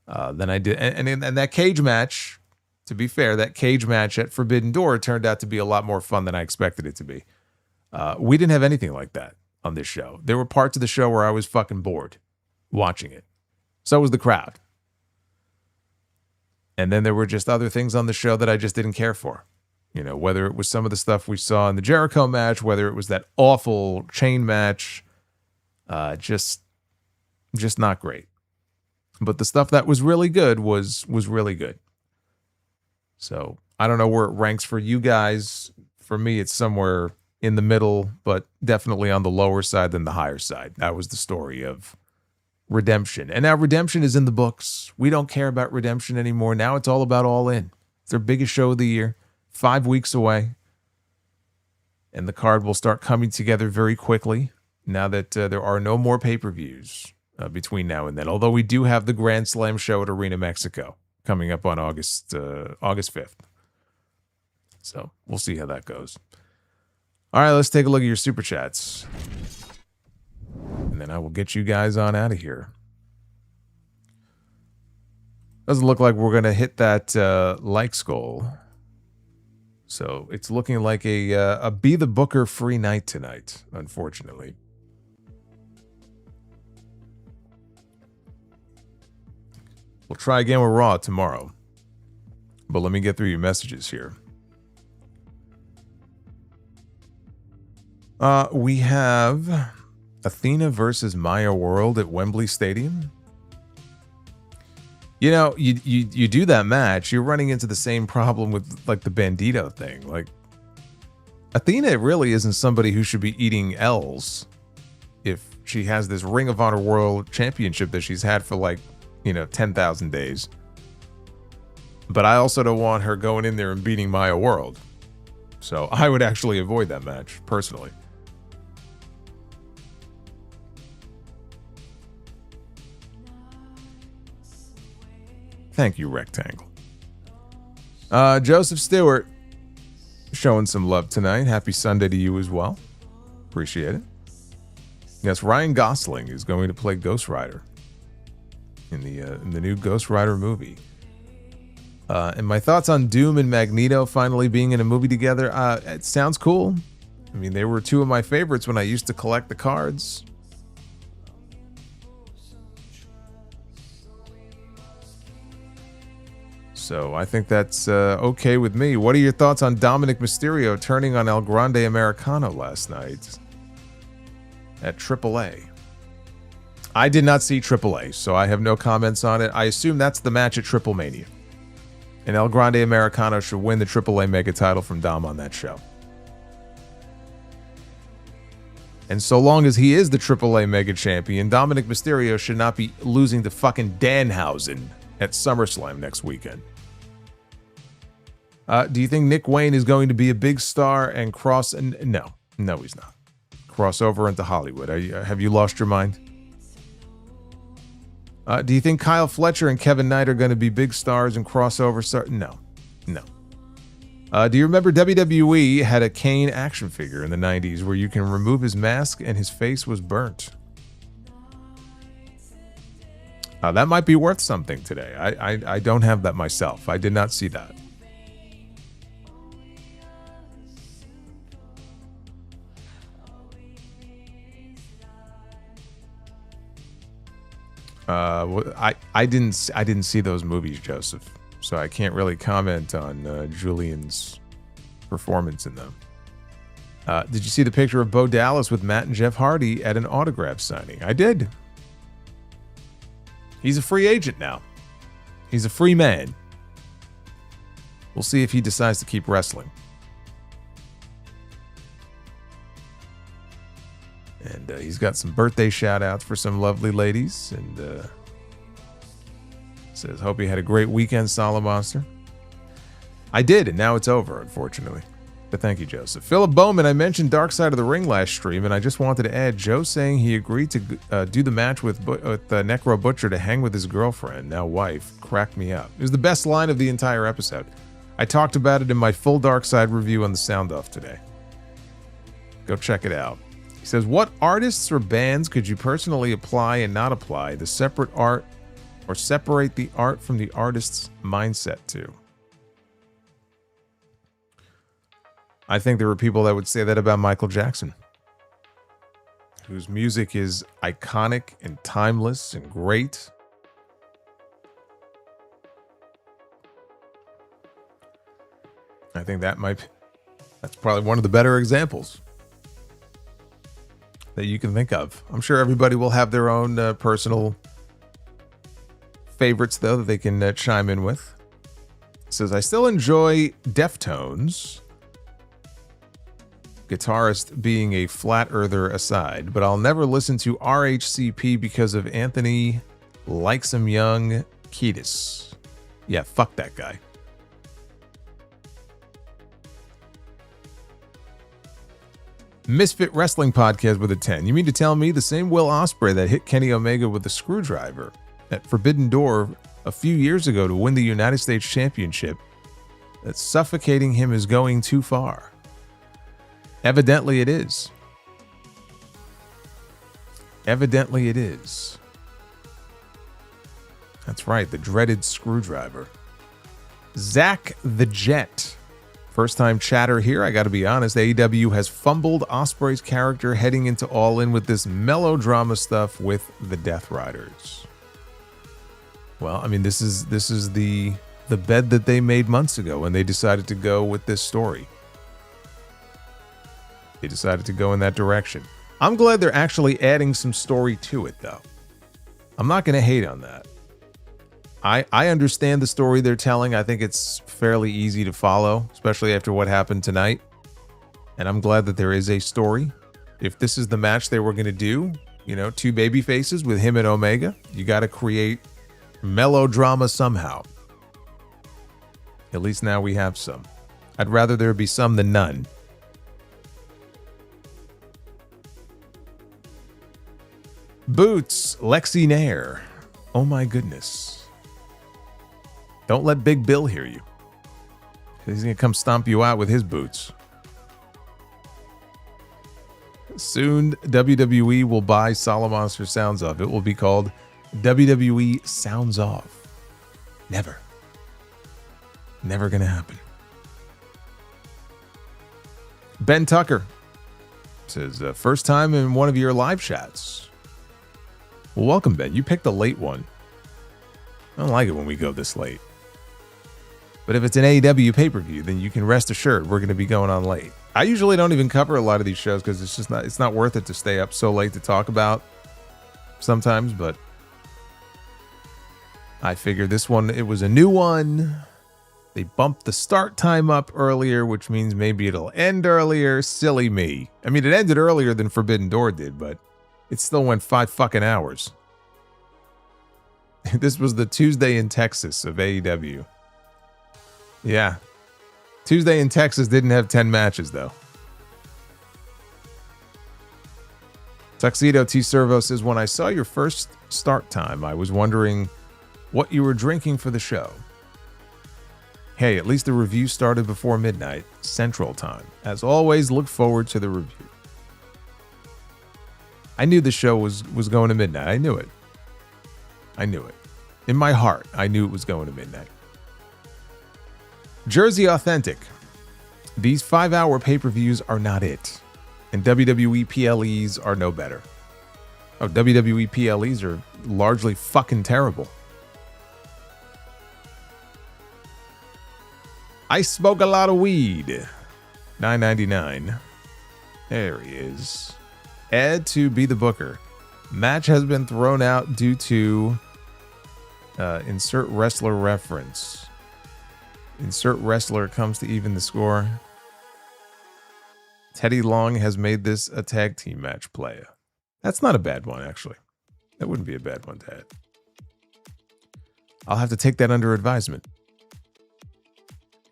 than I did. And that cage match, to be fair, that cage match at Forbidden Door turned out to be a lot more fun than I expected it to be. We didn't have anything like that on this show. There were parts of the show where I was fucking bored watching it. So was the crowd. And then there were just other things on the show that I just didn't care for. Whether it was some of the stuff we saw in the Jericho match, whether it was that awful chain match, just not great. But the stuff that was really good was really good. So I don't know where it ranks for you guys. For me, it's somewhere in the middle, but definitely on the lower side than the higher side. That was the story of Redemption. And now Redemption is in the books. We don't care about Redemption anymore. Now it's all about All In. It's their biggest show of the year. 5 weeks away. And the card will start coming together very quickly now that there are no more pay-per-views between now and then. Although we do have the Grand Slam show at Arena Mexico coming up on August 5th. So we'll see how that goes. All right, let's take a look at your Super Chats. And then I will get you guys on out of here. Doesn't look like we're going to hit that likes goal. So it's looking like a Be the Booker free night tonight, unfortunately. We'll try again with Raw tomorrow. But let me get through your messages here. We have Athena versus Maya World at Wembley Stadium. You know, you do that match, you're running into the same problem with like the Bandido thing. Like, Athena really isn't somebody who should be eating L's if she has this Ring of Honor World Championship that she's had for like, 10,000 days. But I also don't want her going in there and beating Maya World. So I would actually avoid that match, personally. Thank you, Rectangle. Joseph Stewart showing some love tonight. Happy Sunday to you as well. Appreciate it. Yes, Ryan Gosling is going to play Ghost Rider in the new Ghost Rider movie. And my thoughts on Doom and Magneto finally being in a movie together. It sounds cool. I mean, they were two of my favorites when I used to collect the cards. So I think that's okay with me. What are your thoughts on Dominic Mysterio turning on El Grande Americano last night at AAA? I did not see AAA, so I have no comments on it. I assume that's the match at Triple Mania. And El Grande Americano should win the AAA Mega title from Dom on that show. And so long as he is the AAA Mega Champion, Dominic Mysterio should not be losing to fucking Danhausen at SummerSlam next weekend. Do you think Nick Wayne is going to be a big star and cross? No, he's not. Crossover into Hollywood. Have you lost your mind? Do you think Kyle Fletcher and Kevin Knight are going to be big stars and crossover stars? No. Do you remember WWE had a Kane action figure in the 90s where you can remove his mask and his face was burnt? That might be worth something today. I don't have that myself. I did not see that. I didn't see those movies, Joseph, so I can't really comment on Julian's performance in them. Did you see the picture of Bo Dallas with Matt and Jeff Hardy at an autograph signing? I did. He's a free agent now. He's a free man. We'll see if he decides to keep wrestling. And he's got some birthday shout-outs for some lovely ladies. And says, hope you had a great weekend, Solomonster. I did, and now it's over, unfortunately. But thank you, Joseph. Philip Bowman, I mentioned Dark Side of the Ring last stream, and I just wanted to add, Joe saying he agreed to do the match with Necro Butcher to hang with his girlfriend, now wife, cracked me up. It was the best line of the entire episode. I talked about it in my full Dark Side review on the Sound Off today. Go check it out. He says, what artists or bands could you personally apply and not apply the separate art or separate the art from the artist's mindset to? I think there were people that would say that about Michael Jackson, whose music is iconic and timeless and great. I think that's probably one of the better examples that you can think of. I'm sure everybody will have their own personal favorites, though, that they can chime in with. It says, I still enjoy Deftones. guitarist being a flat earther aside, but I'll never listen to RHCP because of Anthony Likes Him Young Kiedis. Yeah, fuck that guy. Misfit Wrestling Podcast with a 10. You mean to tell me the same Will Ospreay that hit Kenny Omega with a screwdriver at Forbidden Door a few years ago to win the United States Championship, that suffocating him is going too far? Evidently it is. Evidently it is. That's right, the dreaded screwdriver. Zach the Jet. First time chatter here, I gotta be honest, AEW has fumbled Ospreay's character heading into All In with this melodrama stuff with the Death Riders. Well, I mean, this is the bed that they made months ago when they decided to go with this story. They decided to go in that direction. I'm glad they're actually adding some story to it, though. I'm not gonna hate on that. I understand the story they're telling. I think it's fairly easy to follow, especially after what happened tonight. And I'm glad that there is a story. If this is the match they were going to do, you know, two baby faces with him and Omega, you got to create melodrama somehow. At least now we have some. I'd rather there be some than none. Boots, Lexi Nair. Oh my goodness. Don't let Big Bill hear you. He's going to come stomp you out with his boots. Soon, WWE will buy Solomonster Sounds Off. It will be called WWE Sounds Off. Never. Never going to happen. Ben Tucker says, first time in one of your live chats. Well, welcome, Ben. You picked a late one. I don't like it when we go this late. But if it's an AEW pay-per-view, then you can rest assured we're going to be going on late. I usually don't even cover a lot of these shows because it's not worth it to stay up so late to talk about sometimes, but I figured this one, it was a new one. They bumped the start time up earlier, which means maybe it'll end earlier. Silly me. I mean, it ended earlier than Forbidden Door did, but it still went 5 fucking hours. This was the Tuesday in Texas of AEW. Yeah. Tuesday in Texas didn't have 10 matches, though. Tuxedo T. Servo says, when I saw your first start time, I was wondering what you were drinking for the show. Hey, at least the review started before midnight, Central Time. As always, look forward to the review. I knew the show was going to midnight. I knew it. I knew it. In my heart, I knew it was going to midnight. Jersey Authentic. These 5-hour pay-per-views are not it. And WWE PLEs are no better. Oh, WWE PLEs are largely fucking terrible. I smoke a lot of weed. $9.99. There he is. Ed to be the booker. Match has been thrown out due to insert wrestler reference. Insert wrestler comes to even the score. Teddy Long has made this a tag team match player. That's not a bad one, actually. That wouldn't be a bad one to add. I'll have to take that under advisement.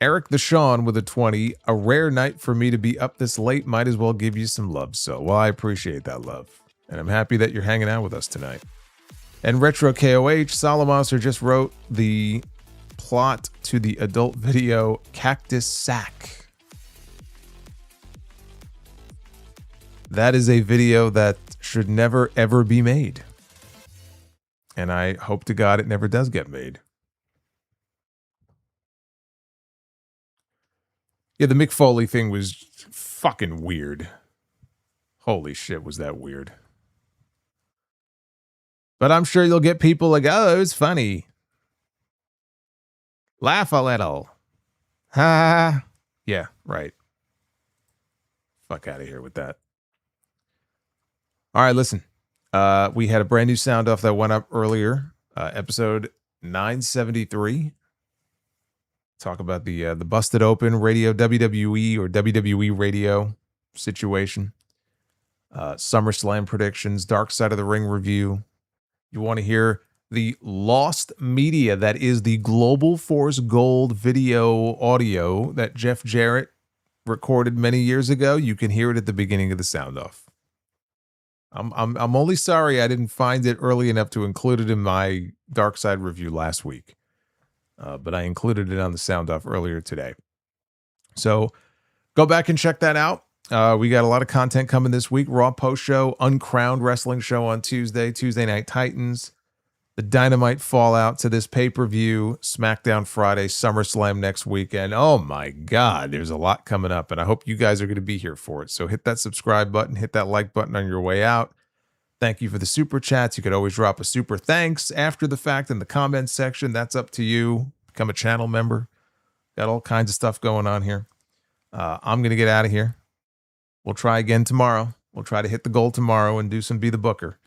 Eric the Sean with a 20. A rare night for me to be up this late. Might as well give you some love. So, well, I appreciate that love. And I'm happy that you're hanging out with us tonight. And Retro KOH, Solomonster just wrote the plot to the adult video Cactus Sack. That is a video that should never, ever be made. And I hope to God it never does get made. Yeah, the Mick Foley thing was fucking weird. Holy shit, was that weird. But I'm sure you'll get people like, oh, it was funny. Laugh a little. Ha. Yeah, right. Fuck out of here with that. All right, listen. We had a brand new sound off that went up earlier. Episode 973. Talk about the Busted Open Radio WWE or WWE Radio. situation. SummerSlam predictions, Dark Side of the Ring review. You want to hear the lost media that is the Global Force Gold video audio that Jeff Jarrett recorded many years ago. You can hear it at the beginning of the sound off. I'm only sorry I didn't find it early enough to include it in my Dark Side review last week. But I included it on the sound off earlier today. So go back and check that out. We got a lot of content coming this week. Raw post show, Uncrowned Wrestling show on Tuesday Night Titans, the Dynamite fallout to this pay-per-view, SmackDown Friday, SummerSlam next weekend. Oh my God, there's a lot coming up, and I hope you guys are going to be here for it. So hit that subscribe button, hit that like button on your way out. Thank you for the super chats. You could always drop a super thanks after the fact in the comments section. That's up to you. Become a channel member. Got all kinds of stuff going on here. I'm going to get out of here. We'll try again tomorrow. We'll try to hit the goal tomorrow and do some Be the Booker.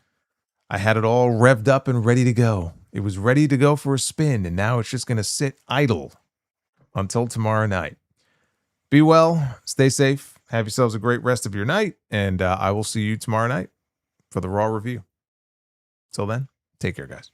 I had it all revved up and ready to go. It was ready to go for a spin, and now it's just going to sit idle until tomorrow night. Be well. Stay safe. Have yourselves a great rest of your night, and I will see you tomorrow night for the Raw review. Till then, take care, guys.